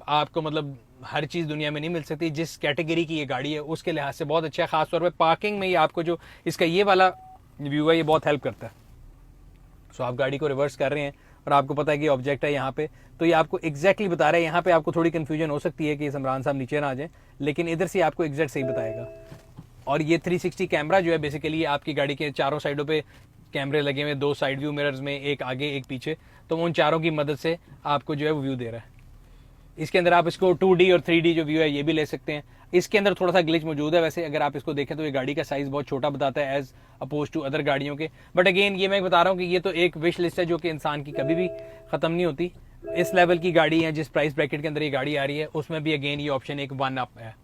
आपको मतलब हर चीज़ दुनिया में नहीं मिल सकती। जिस कैटेगरी की ये गाड़ी है उसके लिहाज से बहुत अच्छा है, खासतौर पर पार्किंग में ये आपको जो इसका ये वाला व्यू है ये बहुत हेल्प करता है। सो आप गाड़ी को रिवर्स कर रहे हैं और आपको पता है कि ऑब्जेक्ट है यहाँ पे, तो ये आपको एग्जैक्टली बता रहा है। यहाँ पे आपको थोड़ी कंफ्यूजन हो सकती है कि इमरान साहब नीचे ना आ जाए, लेकिन इधर से आपको एग्जैक्ट सही बताएगा। और ये 360 कैमरा जो है बेसिकली आपकी गाड़ी के चारों साइडों पे कैमरे लगे हुए, 2 साइड व्यू मिरर्स में, एक आगे एक पीछे, तो उन चारों की मदद से आपको जो है वो व्यू दे रहा है। इसके अंदर आप इसको 2D और 3D जो व्यू है ये भी ले सकते हैं। इसके अंदर थोड़ा सा ग्लिच मौजूद है, वैसे अगर आप इसको देखें तो ये गाड़ी का साइज बहुत छोटा बताता है एज अपोज टू अदर गाड़ियों के, बट अगेन ये मैं बता रहा हूँ कि ये तो एक विश लिस्ट है जो कि इंसान की कभी भी खत्म नहीं होती। इस लेवल की गाड़ी है, जिस प्राइस ब्रैकेट के अंदर ये गाड़ी आ रही है उसमें भी अगेन ये ऑप्शन एक 1 अप है।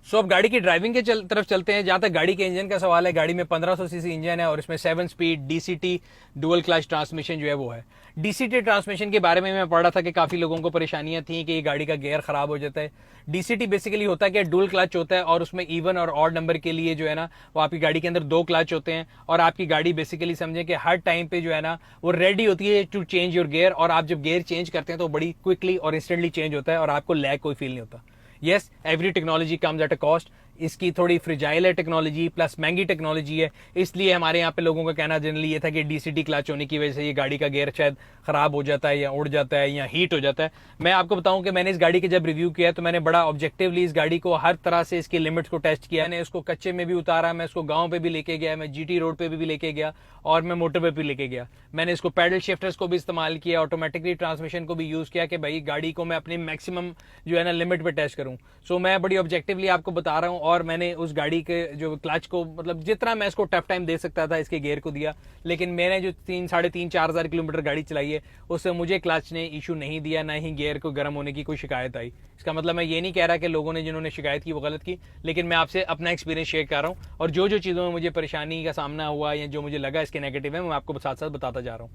सो अब गाड़ी की ड्राइविंग के तरफ चलते हैं। जहां तक गाड़ी के इंजन का सवाल है, गाड़ी में 1500 सीसी इंजन है और इसमें 7 speed DCT dual clutch transmission जो है वो है। DCT ट्रांसमिशन के बारे में मैं पढ़ रहा था कि काफी लोगों को परेशानियां थी कि ये गाड़ी का गियर खराब हो जाता है। DCT बेसिकली होता है कि डुअल क्लच होता है और उसमें इवन और ऑड नंबर के लिए जो है ना वो आपकी गाड़ी के अंदर 2 क्लच होते हैं, और आपकी गाड़ी बेसिकली समझे कि हर टाइम पे जो है ना वो रेडी होती है टू चेंज योर गियर, और आप जब गियर चेंज करते हैं तो बड़ी क्विकली और इंस्टेंटली चेंज होता है और आपको लैग कोई फील नहीं होता। Yes, every technology comes at a cost. इसकी थोड़ी फ्रिजाइल है टेक्नोलॉजी, प्लस महंगी टेक्नोलॉजी है, इसलिए हमारे यहाँ पे लोगों का कहना जनरली ये था कि DCT क्लच होने की वजह से ये गाड़ी का गियर शायद खराब हो जाता है या उड़ जाता है या हीट हो जाता है। मैं आपको बताऊं कि मैंने इस गाड़ी के जब रिव्यू किया तो मैंने बड़ा ऑब्जेक्टिवली इस गाड़ी को हर तरह से इसकी लिमिट्स को टेस्ट किया। मैंने इसको कच्चे में भी उतारा, मैं इसको गाँव पे भी लेके गया, मैं GT रोड पे भी लेके गया और मैं मोटर पे भी लेके गया। मैंने इसको पैडल शिफ्टर्स को भी इस्तेमाल किया, ऑटोमेटिकली ट्रांसमिशन को भी यूज किया कि भाई गाड़ी को मैं अपनी मैक्सिमम जो है ना लिमिट पे टेस्ट करूं। सो मैं बड़ी ऑब्जेक्टिवली आपको बता रहा हूं, और मैंने उस गाड़ी के जो क्लच को मतलब जितना मैं इसको टफ टाइम दे सकता था इसके गियर को दिया, लेकिन मैंने जो 3-4 हज़ार किलोमीटर गाड़ी चलाई है उससे मुझे क्लच ने इशू नहीं दिया, ना ही गियर को गर्म होने की कोई शिकायत आई। इसका मतलब मैं ये नहीं कह रहा कि लोगों ने जिन्होंने शिकायत की वो गलत की, लेकिन मैं आपसे अपना एक्सपीरियंस शेयर कर रहा हूँ, और जो जो चीज़ों में मुझे परेशानी का सामना हुआ या जो मुझे लगा इसके नेगेटिव है मैं आपको साथ साथ बताता जा रहा हूँ।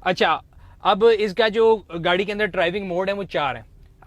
अच्छा, अब इसका जो गाड़ी के अंदर ड्राइविंग मोड है वो 4 है।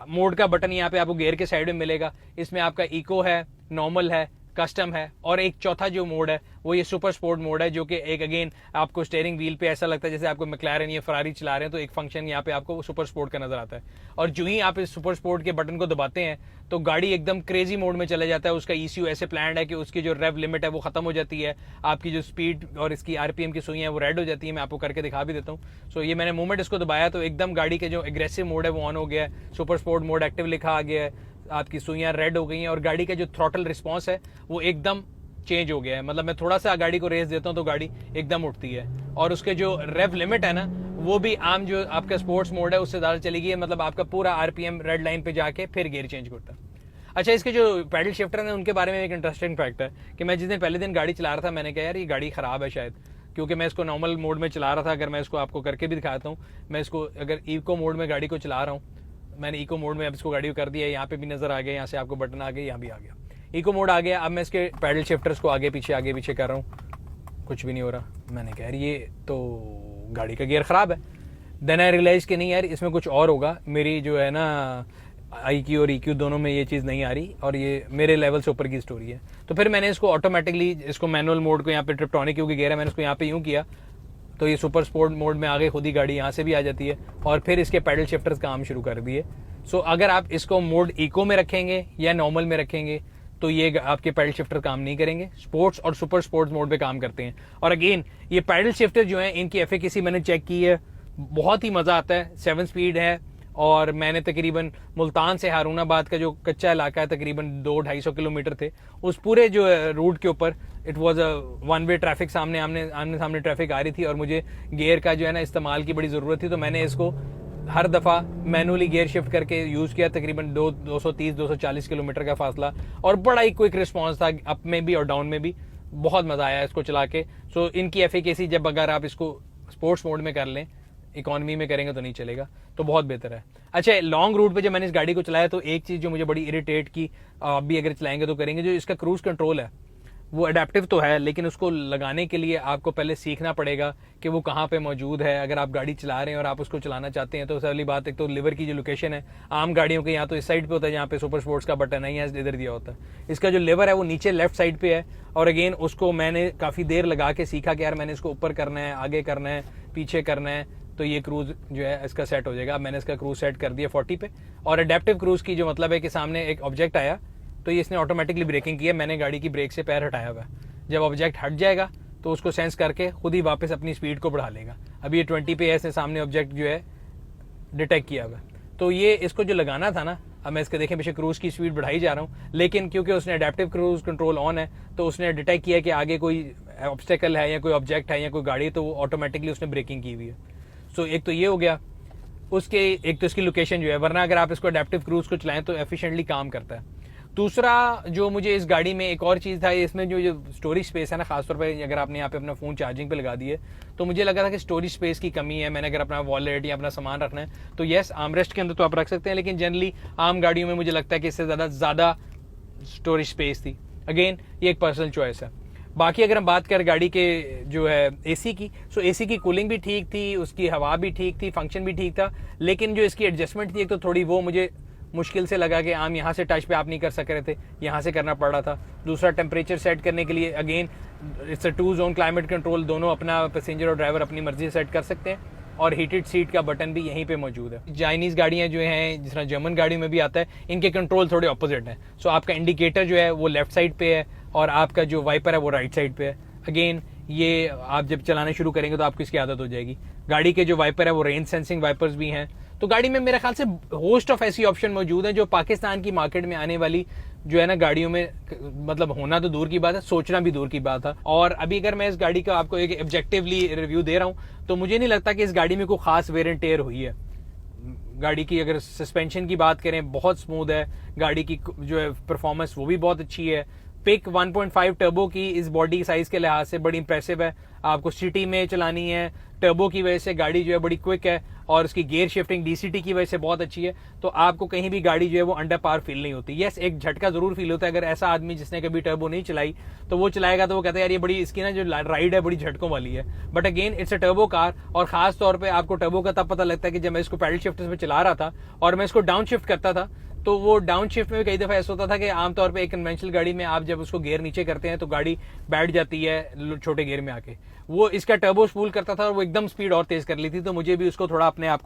मोड का बटन यहाँ पे आपको गियर के साइड में मिलेगा। इसमें आपका इको है, नॉर्मल है, कस्टम है, और एक चौथा जो मोड है वो ये सुपर स्पोर्ट मोड है, जो कि एक अगेन आपको स्टीयरिंग व्हील पे ऐसा लगता है जैसे आपको मैक्लारेन या फरारी चला रहे हैं, तो एक फंक्शन यहाँ पे आपको सुपर स्पोर्ट का नजर आता है। और जो ही आप इस सुपर स्पोर्ट के बटन को दबाते हैं तो गाड़ी एकदम क्रेजी मोड में चला जाता है। उसका ECU ऐसे प्लान है कि उसकी जो रेव लिमिट है वो खत्म हो जाती है, आपकी जो स्पीड और इसकी RPM की सुइयां है वो रेड हो जाती है। मैं आपको करके दिखा भी देता हूँ। सो ये मैंने मूवमेंट इसको दबाया तो एकदम गाड़ी के जो एग्रेसिव मोड है वो ऑन हो गया है, सुपर स्पोर्ट मोड एक्टिव लिखा आ गया है, आपकी सुइयां रेड हो गई हैं, और गाड़ी का जो थ्रॉटल रिस्पॉन्स है वो एकदम चेंज हो गया है। मतलब मैं थोड़ा सा गाड़ी को रेस देता हूँ तो गाड़ी एकदम उठती है, और उसके जो रेव लिमिट है ना वो भी आम जो आपका स्पोर्ट्स मोड है उससे ज़्यादा चली गई है। मतलब आपका पूरा RPM रेड लाइन पे जाके फिर गियर चेंज करता है। अच्छा, इसके जो पैडल शिफ्टर हैं उनके बारे में एक इंटरेस्टिंग फैक्ट है कि मैं जिस दिन पहले दिन गाड़ी चला रहा था मैंने कहा यार ये गाड़ी ख़राब है शायद, क्योंकि मैं इसको नॉर्मल मोड में चला रहा था। अगर मैं इसको आपको करके भी दिखाता हूँ, मैं इसको अगर इको मोड में गाड़ी को चला रहा हूँ, मैंने इको मोड में अब इसको गाड़ी को कर दिया है, यहाँ पे भी नज़र आ गया, यहाँ से आपको बटन आ गया, यहाँ भी आ गया, इको मोड आ गया। अब मैं इसके पैडल शिफ्टर्स को आगे पीछे कर रहा हूँ, कुछ भी नहीं हो रहा। मैंने कहा यार ये तो गाड़ी का गियर ख़राब है। देन आई रियलाइज़ कि नहीं यार इसमें कुछ और होगा। मेरी जो है ना IQ और EQ दोनों में ये चीज़ नहीं आ रही और ये मेरे लेवल से ऊपर की स्टोरी है। तो फिर मैंने इसको ऑटोमेटिकली, इसको मैनुअल मोड को यहाँ पे ट्रिप्टॉनिक क्योंकि गियर है, मैंने इसको यहाँ पे यूँ किया तो ये सुपर स्पोर्ट मोड में आ गई, खुद ही गाड़ी यहाँ से भी आ जाती है और फिर इसके पैडल शिफ्टर्स काम शुरू कर दिए। सो अगर आप इसको मोड इको में रखेंगे या नॉर्मल में रखेंगे तो ये आपके पैडल शिफ्टर काम नहीं करेंगे। स्पोर्ट्स और सुपर स्पोर्ट्स मोड पे काम करते हैं। और अगेन ये पैडल शिफ्टर जो है इनकी एफिकेसी मैंने चेक की है, बहुत ही मज़ा आता है। 7 स्पीड है और मैंने तकरीबन मुल्तान से हारूनाबाद का जो कच्चा इलाका है तकरीबन 200-250 किलोमीटर थे, उस पूरे जो रूट के ऊपर it was a 1 way traffic, आमने सामने ट्रैफिक आ रही थी और मुझे गियर का जो है ना इस्तेमाल की बड़ी ज़रूरत थी। तो मैंने इसको हर दफ़ा मैनुअली गियर शिफ्ट करके यूज़ किया, तकरीबन 230-240 किलोमीटर का फासला, और बड़ा ही क्विक रिस्पॉन्स था अप में भी और डाउन में भी। बहुत मज़ा आया इसको चला के। सो इनकी एफिकेसी जब अगर आप इसको स्पोर्ट्स मोड में कर लें, इकोनॉमी में करेंगे तो नहीं चलेगा, तो बहुत बेहतर है। अच्छा, लॉन्ग रूट पे जब मैंने इस गाड़ी को चलाया तो एक चीज़ जो मुझे बड़ी इरिटेट की, आप भी अगर चलाएंगे तो करेंगे, जो इसका क्रूज कंट्रोल है वो अडेप्टिव तो है, लेकिन उसको लगाने के लिए आपको पहले सीखना पड़ेगा कि वो कहाँ पे मौजूद है। अगर आप गाड़ी चला रहे हैं और आप उसको चलाना चाहते हैं तो पहली बात, एक तो लिवर की जो लोकेशन है, आम गाड़ियों के यहाँ तो इस साइड पे होता है जहाँ पे सुपर स्पोर्ट्स का बटन है, यहाँ इधर दिया होता है। इसका जो लिवर है वो नीचे लेफ्ट साइड पे है। और अगेन उसको मैंने काफ़ी देर लगा के सीखा कि यार मैंने इसको ऊपर करना है, आगे करना है, पीछे करना है, तो ये क्रूज जो है इसका सेट हो जाएगा। अब मैंने इसका क्रूज सेट कर दिया 40 पे। और अडेप्टिव क्रूज की जो मतलब है कि सामने एक ऑब्जेक्ट आया तो ये इसने ऑटोमेटिकली ब्रेकिंग की है, मैंने गाड़ी की ब्रेक से पैर हटाया हुआ है। जब ऑब्जेक्ट हट जाएगा तो उसको सेंस करके खुद ही वापस अपनी स्पीड को बढ़ा लेगा। अभी ये 20 पे इसने सामने ऑब्जेक्ट जो है डिटेक्ट किया हुआ है। तो ये इसको जो लगाना था ना, अब मैं इसके देखें पीछे क्रूज की स्पीड बढ़ाई जा रहा हूँ, लेकिन क्योंकि उसने अडेप्टिव क्रूज कंट्रोल ऑन है तो उसने डिटेक्ट किया कि आगे कोई ऑब्स्टेकल है या कोई ऑब्जेक्ट है या कोई गाड़ी, तो वो ऑटोमेटिकली उसने ब्रेकिंग की हुई है। सो एक तो ये हो गया, उसके एक तो इसकी लोकेशन जो है, वरना अगर आप इसको अडेप्टिव क्रूज को चलाएं तो एफिशिएंटली काम करता है। दूसरा जो मुझे इस गाड़ी में एक और चीज़ था, इसमें जो स्टोरेज स्पेस है ना, खासतौर पे अगर आपने यहाँ पे अपना फ़ोन चार्जिंग पे लगा दिए तो मुझे लगा था कि स्टोरेज स्पेस की कमी है। मैंने अगर अपना वॉलेट या अपना सामान रखना है तो येस, आर्मरेस्ट के अंदर तो आप रख सकते हैं, लेकिन जनरली आम गाड़ियों में मुझे लगता है कि इससे ज़्यादा स्टोरेज स्पेस थी। अगेन ये एक पर्सनल चॉइस है। बाकी अगर हम बात करें गाड़ी के जो है एसी की, सो एसी की कूलिंग भी ठीक थी, उसकी हवा भी ठीक थी, फंक्शन भी ठीक था, लेकिन जो इसकी एडजस्टमेंट थी एक तो थोड़ी वो मुझे मुश्किल से लगा कि आम यहाँ से टच पे आप नहीं कर सक रहे थे, यहाँ से करना पड़ रहा था। दूसरा, टेम्परेचर सेट करने के लिए again it's a 2 zone climate control, दोनों अपना पैसेंजर और ड्राइवर अपनी मर्जी से सेट कर सकते हैं, और हीटेड सीट का बटन भी यहीं पे मौजूद है। चाइनीज़ गाड़ियाँ जो हैं, जिस तरह जर्मन गाड़ी में भी आता है, इनके कंट्रोल थोड़े ऑपोजिट हैं। सो आपका इंडिकेटर जो है वो लेफ्ट साइड पे है और आपका जो वाइपर है वो राइट साइड पे है। अगेन ये आप जब चलाना शुरू करेंगे तो आपको इसकी आदत हो जाएगी। गाड़ी के जो वाइपर है वो रेन सेंसिंग वाइपर्स भी हैं। तो गाड़ी में मेरे ख्याल से होस्ट ऑफ ऐसी ऑप्शन मौजूद हैं जो पाकिस्तान की मार्केट में आने वाली जो है ना गाड़ियों में, मतलब होना तो दूर की बात है, सोचना भी दूर की बात है। और अभी अगर मैं इस गाड़ी का आपको एक ऑब्जेक्टिवली रिव्यू दे रहा हूं तो मुझे नहीं लगता कि इस गाड़ी में कोई खास वेयर एंड टेयर हुई है। गाड़ी की अगर सस्पेंशन की बात करें, बहुत स्मूथ है। गाड़ी की जो है परफॉर्मेंस वो भी बहुत अच्छी है। पिक 1.5 टर्बो की इस बॉडी साइज के लिहाज से बड़ी इंप्रेसिव है। आपको सिटी में चलानी है, टर्बो की वजह से गाड़ी जो है बड़ी क्विक है और उसकी गियर शिफ्टिंग डीसीटी की वजह से बहुत अच्छी है। तो आपको कहीं भी गाड़ी जो है वो अंडर पावर फील नहीं होती। यस, एक झटका जरूर फील होता है। अगर ऐसा आदमी जिसने कभी टर्बो नहीं चलाई तो वो चलाएगा तो वो कहता है यार ये बड़ी, इसकी ना जो राइड है बड़ी झटकों वाली है। But again it's a turbo car, और खास तौर पर आपको टर्बो का तब पता लगता है कि जब मैं इसको पैडल शिफ्टर में चला रहा था और मैं इसको डाउन शिफ्ट करता था तो वो डाउन शिफ्ट में भी कई दफा ऐसा होता था कि आमतौर पे एक कन्वेंशनल गाड़ी में आप जब उसको गियर नीचे करते हैं तो गाड़ी बैठ जाती है छोटे गियर में आके। वो इसका टर्बो स्पूल करता था और वो एकदम स्पीड और तेज कर ली थी, तो मुझे भी उसको थोड़ा अपने आप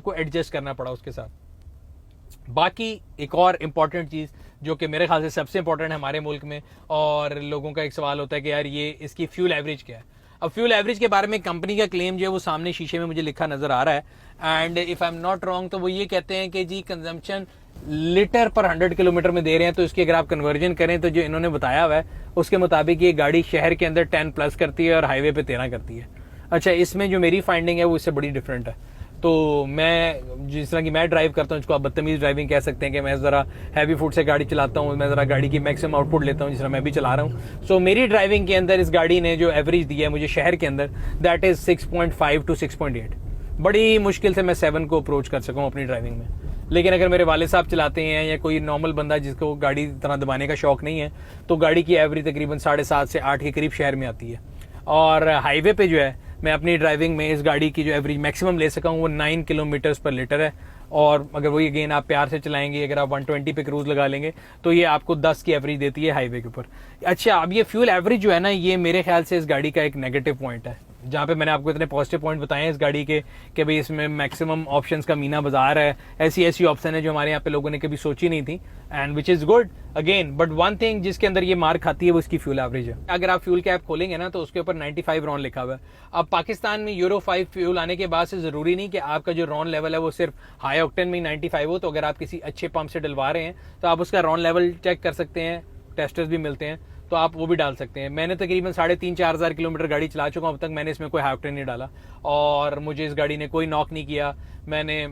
को एडजस्ट करना पड़ा उसके साथ। बाकी एक और इम्पॉर्टेंट चीज़ जो कि मेरे ख्याल से सबसे इंपॉर्टेंट है हमारे मुल्क में, और लोगों का एक सवाल होता है कि यार ये इसकी फ्यूल एवरेज क्या है। अब फ्यूल एवरेज के बारे में कंपनी का क्लेम जो है वो सामने शीशे में मुझे लिखा नजर आ रहा है, and if I am not wrong तो वो ये कहते हैं कि जी कंजम्पशन लीटर पर 100 किलोमीटर में दे रहे हैं। तो इसकी अगर आप कन्वर्जन करें तो जो इन्होंने बताया हुआ है उसके मुताबिक ये गाड़ी शहर के अंदर 10+ करती है और हाईवे पे 13 करती है। अच्छा, इसमें जो मेरी फाइंडिंग है वो इससे बड़ी डिफरेंट है। तो मैं जिस तरह की मैं ड्राइव करता हूँ, इसको आप बदतमीज ड्राइविंग कह सकते हैं कि मैं ज़रा हैवी फूड से गाड़ी चलाता हूँ, मैं ज़रा गाड़ी की मैक्सिमम आउटपुट लेता हूँ जिस तरह मैं भी चला रहा हूँ। सो मेरी ड्राइविंग के अंदर इस गाड़ी ने जो एवरेज दिया है मुझे शहर के अंदर, दैट इज़ 6.5 to 6.8। बड़ी मुश्किल से मैं 7 को अप्रोच कर सकूँ अपनी ड्राइविंग में। लेकिन अगर मेरे वाले साहब चलाते हैं या कोई नॉर्मल बंदा जिसको गाड़ी तरह दबाने का शौक नहीं है तो गाड़ी की एवरेज तकरीबन 7.5 से 8 के करीब शहर में आती है। और हाईवे पे जो है मैं अपनी ड्राइविंग में इस गाड़ी की जो एवरेज मैक्सिमम ले सका हूँ वो 9 किलोमीटर्स पर लीटर है, और अगर वही अगेन आप प्यार से चलाएंगे, अगर आप 120 पे क्रूज लगा लेंगे तो ये आपको 10 की एवरेज देती है हाईवे के ऊपर। अच्छा, अब ये फ्यूल एवरेज जो है ना, ये मेरे ख्याल से इस गाड़ी का एक नेगेटिव पॉइंट है, जहाँ पे मैंने आपको इतने पॉजिटिव पॉइंट बताए हैं इस गाड़ी के कि भाई इसमें मैक्सिमम ऑप्शंस का मीना बाजार है, ऐसी ऑप्शन है जो हमारे यहाँ पे लोगों ने कभी सोची नहीं थी, and which is good again. But one thing जिसके अंदर ये मार खाती है वो इसकी फ्यूल एवरेज है। अगर आप फ्यूल कैप खोलेंगे ना तो उसके ऊपर 95 रॉन लिखा हुआ है। अब पाकिस्तान में यूरो 5 फ्यूल आने के बाद से जरूरी नहीं कि आपका जो रॉन लेवल है वो सिर्फ हाई ऑक्टेन में 95 हो। तो अगर आप किसी अच्छे पंप से डलवा रहे हैं तो आप उसका रॉन लेवल चेक कर सकते हैं, टेस्टर्स भी मिलते हैं, तो आप वो भी डाल सकते हैं। मैंने तकरीबन 3,500-4 हज़ार किलोमीटर गाड़ी चला चुका हूँ अब तक, मैंने इसमें कोई हाई ऑक्टेन नहीं डाला और मुझे इस गाड़ी ने कोई नॉक नहीं किया। मैंने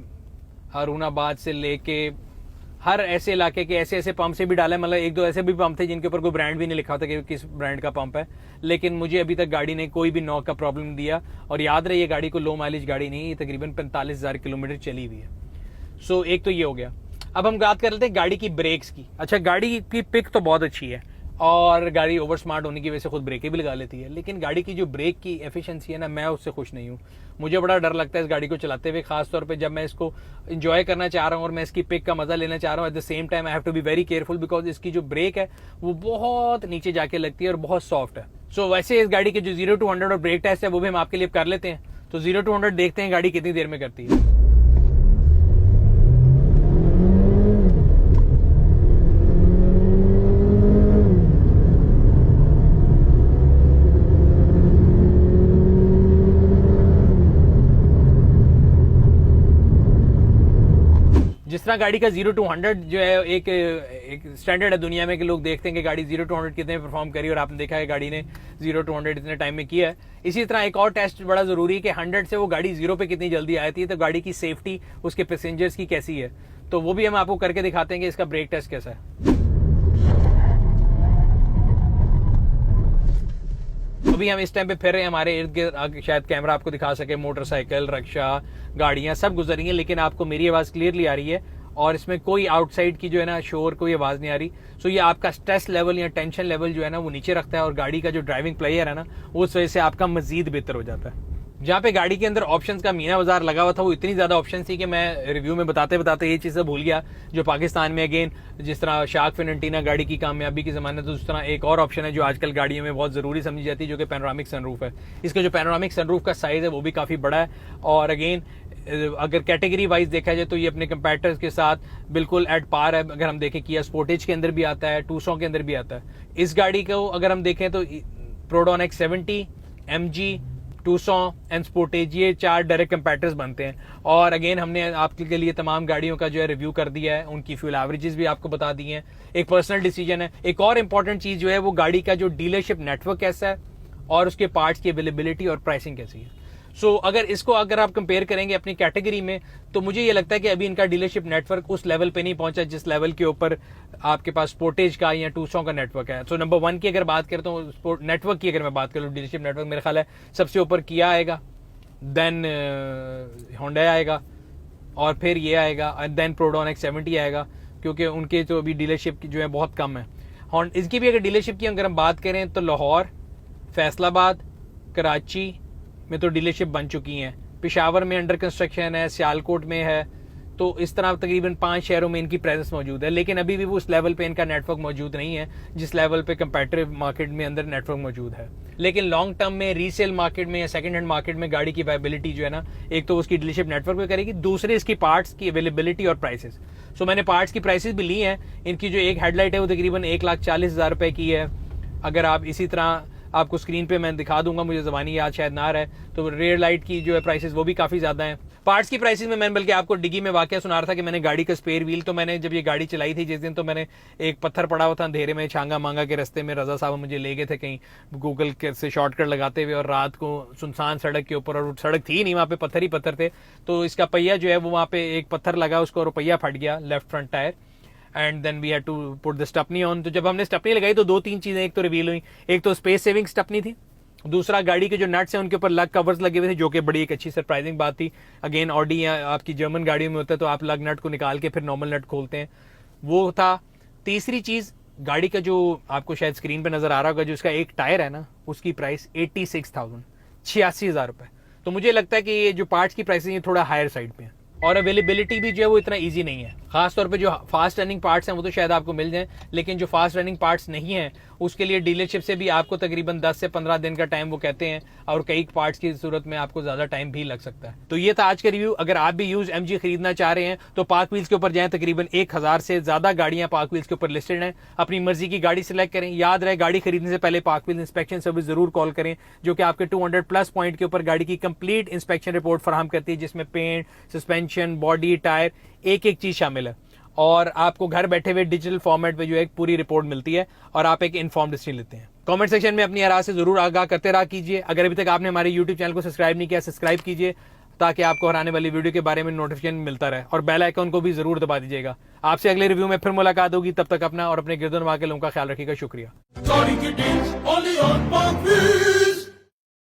हारूनाबाद से लेके हर ऐसे इलाके के ऐसे पंप से भी डाला है, मतलब एक दो ऐसे भी पंप थे जिनके ऊपर कोई ब्रांड भी नहीं लिखा था कि किस ब्रांड का पंप है, लेकिन मुझे अभी तक गाड़ी ने कोई भी नॉक का प्रॉब्लम दिया। और याद रहे ये गाड़ी को लो माइलेज गाड़ी नहीं, ये तकरीबन 45,000 किलोमीटर चली हुई है। सो एक तो ये हो गया। अब हम बात कर लेते हैं गाड़ी की ब्रेक्स की। अच्छा, गाड़ी की पिक तो बहुत अच्छी है और गाड़ी ओवर स्मार्ट होने की वजह से खुद ब्रेकें भी लगा लेती है, लेकिन गाड़ी की जो ब्रेक की एफिशिएंसी है ना, मैं उससे खुश नहीं हूँ। मुझे बड़ा डर लगता है इस गाड़ी को चलाते हुए, खासतौर पे जब मैं इसको एंजॉय करना चाह रहा हूँ और मैं इसकी पिक का मजा लेना चाह रहा हूँ। At the same time I have to be very careful because इसकी जो ब्रेक है वो बहुत नीचे जाके लगती है और बहुत सॉफ्ट है। सो वैसे इस गाड़ी के जो 0 to 100 और ब्रेक टेस्ट है वो भी हम आपके लिए कर लेते हैं। तो 0 to 100 देखते हैं गाड़ी कितनी देर में करती है। जिस तरह गाड़ी का 0 to 100 जो है एक स्टैंडर्ड है दुनिया में कि लोग देखते हैं कि गाड़ी 0 to 100 कितने परफॉर्म करी, और आपने देखा है गाड़ी ने 0 to 100 इतने टाइम में किया है। इसी तरह एक और टेस्ट बड़ा जरूरी है कि 100 से वो गाड़ी 0 पे कितनी जल्दी आती है, तो गाड़ी की सेफ्टी उसके पैसेंजर्स की कैसी है, तो वो भी हम आपको करके दिखाते हैं कि इसका ब्रेक टेस्ट कैसा है। अभी हम इस टाइम पे फिर रहे हैं, हमारे इर्द गिर्द शायद कैमरा आपको दिखा सके, मोटरसाइकिल, रिक्शा, गाड़ियां सब गुजर रही हैं, लेकिन आपको मेरी आवाज क्लियरली आ रही है और इसमें कोई आउटसाइड की जो है ना शोर, कोई आवाज नहीं आ रही। सो ये आपका स्ट्रेस लेवल या टेंशन लेवल जो है ना वो नीचे रखता है और गाड़ी का जो ड्राइविंग प्लेयर है ना उस वजह से आपका मजीद बेहतर हो जाता है। जहाँ पे गाड़ी के अंदर ऑप्शंस का मीना बाजार लगा हुआ था वो इतनी ज्यादा ऑप्शन थी कि मैं रिव्यू में बताते बताते ये चीजें भूल गया। जो पाकिस्तान में अगेन जिस तरह शार्क फिन एंटीना गाड़ी की कामयाबी की जमाने, तो उस तरह एक और ऑप्शन है जो आजकल गाड़ियों में बहुत जरूरी समझी जाती है, जो कि पैनोरामिक सनरूफ है। इसका जो पैनोरामिक सनरूफ का साइज है वो भी काफी बड़ा है और अगेन अगर कैटेगरी वाइज देखा जाए तो ये अपने कंपैरेटर्स के साथ बिल्कुल एट पार है। अगर हम देखें किया स्पोर्टेज के अंदर भी आता है, टूसॉ के अंदर भी आता है। इस गाड़ी को अगर हम देखें तो प्रोडॉन X70, MG, टूसॉ एंड स्पोर्टेज, ये 4 डायरेक्ट कंपैरेटर्स बनते हैं। और अगेन हमने आपके लिए तमाम गाड़ियों का जो है रिव्यू कर दिया है, उनकी फ्यूल एवरेजेस भी आपको बता दी हैं। एक पर्सनल डिसीजन है। एक और इंपॉर्टेंट चीज जो है वो गाड़ी का जो डीलरशिप नेटवर्क कैसा है और उसके पार्ट्स की अवेलेबिलिटी और प्राइसिंग कैसी है। सो अगर आप कंपेयर करेंगे अपनी कैटेगरी में, तो मुझे ये लगता है कि अभी इनका डीलरशिप नेटवर्क उस लेवल पे नहीं पहुंचा जिस लेवल के ऊपर आपके पास स्पोर्टेज का या टूसॉ का नेटवर्क है। सो नंबर 1 की अगर बात करें तो नेटवर्क की अगर मैं बात करूँ, डीलरशिप नेटवर्क मेरे ख्याल है सबसे ऊपर किया आएगा, देन होंडा आएगा और फिर ये आएगा एंड देन प्रोडॉन X70 आएगा, क्योंकि उनके तो अभी डीलरशिप जो है बहुत कम है। इसकी भी अगर डीलरशिप की अगर हम बात करें तो लाहौर, फैसलाबाद, कराची में तो डीलरशिप बन चुकी हैं, पेशावर में अंडर कंस्ट्रक्शन है, सियालकोट में है, तो इस तरह तकरीबन 5 शहरों में इनकी प्रेजेंस मौजूद है। लेकिन अभी भी वो उस लेवल पे इनका नेटवर्क मौजूद नहीं है जिस लेवल पे कंपैरेटिव मार्केट में अंदर नेटवर्क मौजूद है। लेकिन लॉन्ग टर्म में रीसेल मार्केट में या सेकंड हैंड मार्केट में गाड़ी की वायबिलिटी जो है ना, एक तो उसकी डीलरशिप नेटवर्क पे करेगी, दूसरे इसकी पार्ट्स की अवेलेबिलिटी और प्राइसेस। सो मैंने पार्ट्स की प्राइसेस भी ली हैं। इनकी जो एक हेडलाइट है वो तकरीबन 1,40,000 रुपए की है। अगर आप इसी तरह आपको स्क्रीन पे मैं दिखा दूंगा, मुझे ज़बानी याद शायद ना रहे, तो रेयर लाइट की जो है प्राइसेस वो भी काफ़ी ज़्यादा हैं। पार्ट्स की प्राइसेस में मैंने बल्कि आपको डिगी में वाकया सुना रहा था कि मैंने गाड़ी का स्पेयर व्हील, तो मैंने जब ये गाड़ी चलाई थी जिस दिन, तो मैंने एक पत्थर पड़ा हुआ था अंधेरे में छांगा मांगा के रास्ते में, रजा साहब मुझे ले गए थे कहीं गूगल से शॉर्टकट लगाते हुए, और रात को सुनसान सड़क के ऊपर, और सड़क थी नहीं, वहाँ पे पत्थर ही पत्थर थे, तो इसका पहिया जो है वो वहाँ पे एक पत्थर लगा उसको और पहिया फट गया, left front tyre, and then we had to put the stepney on. तो जब हमने स्टपनी लगाई तो 2-3 चीजें एक तो रिवील हुई। एक तो स्पेस सेविंग स्टपनी थी, दूसरा गाड़ी के जो नट्स हैं उनके ऊपर लग कवर्स लगे हुए थे, जो कि बड़ी एक अच्छी सरप्राइजिंग बात थी। अगेन ऑडी या आपकी जर्मन गाड़ियों में होता है तो आप लग नट को निकाल के फिर नॉर्मल नट खोलते हैं, वो था। तीसरी चीज, गाड़ी का जो आपको शायद स्क्रीन पे नजर आ रहा होगा, जो इसका एक टायर है ना, उसकी प्राइस 86,000, 86,000 रुपए। तो मुझे लगता है कि ये जो पार्ट्स की प्राइस है ये थोड़ा हायर साइड पे है। और अवेलेबिलिटी भी जो है वो इतना ईजी नहीं है। खासतौर पे जो फास्ट रनिंग पार्ट्स हैं वो तो शायद आपको मिल जाएं, लेकिन जो फास्ट रनिंग पार्ट्स नहीं हैं उसके लिए डीलरशिप से भी आपको तकरीबन 10 से 15 दिन का टाइम वो कहते हैं, और कई पार्ट्स की सूरत में आपको ज्यादा टाइम भी लग सकता है। तो ये था आज का रिव्यू। अगर आप भी यूज MG खरीदना चाह रहे हैं तो पार्क व्हील्स के ऊपर जाएं, तकरीबन 1000 से ज्यादा गाड़ियां पार्क व्हील्स के ऊपर लिस्टेड हैं। अपनी मर्जी की गाड़ी सिलेक्ट करें। याद रहे, गाड़ी खरीदने से पहले पार्क व्हील इंस्पेक्शन सर्विस जरूर कॉल करें, जो कि आपके 200+ पॉइंट के ऊपर गाड़ी की कंप्लीट इंस्पेक्शन रिपोर्ट फराहम करती है, जिसमें पेंट, सस्पेंशन, बॉडी, टायर, एक एक चीज शामिल है। और आपको घर बैठे हुए डिजिटल फॉर्मेट में जो एक पूरी रिपोर्ट मिलती है और आप एक इन्फॉर्म्ड डिसीजन लेते हैं। कमेंट सेक्शन में अपनी आराज़ से जरूर आगाह करते रहा कीजिए। अगर अभी तक आपने हमारे YouTube चैनल को सब्सक्राइब नहीं किया, सब्सक्राइब कीजिए ताकि आपको हर आने वाली वीडियो के बारे में नोटिफिकेशन मिलता रहे, और बेल आइकन को भी जरूर दबा दीजिएगा। आपसे अगले रिव्यू में फिर मुलाकात होगी, तब तक अपना और अपने गिरदोनवा के लोगों का ख्याल रखिएगा। शुक्रिया।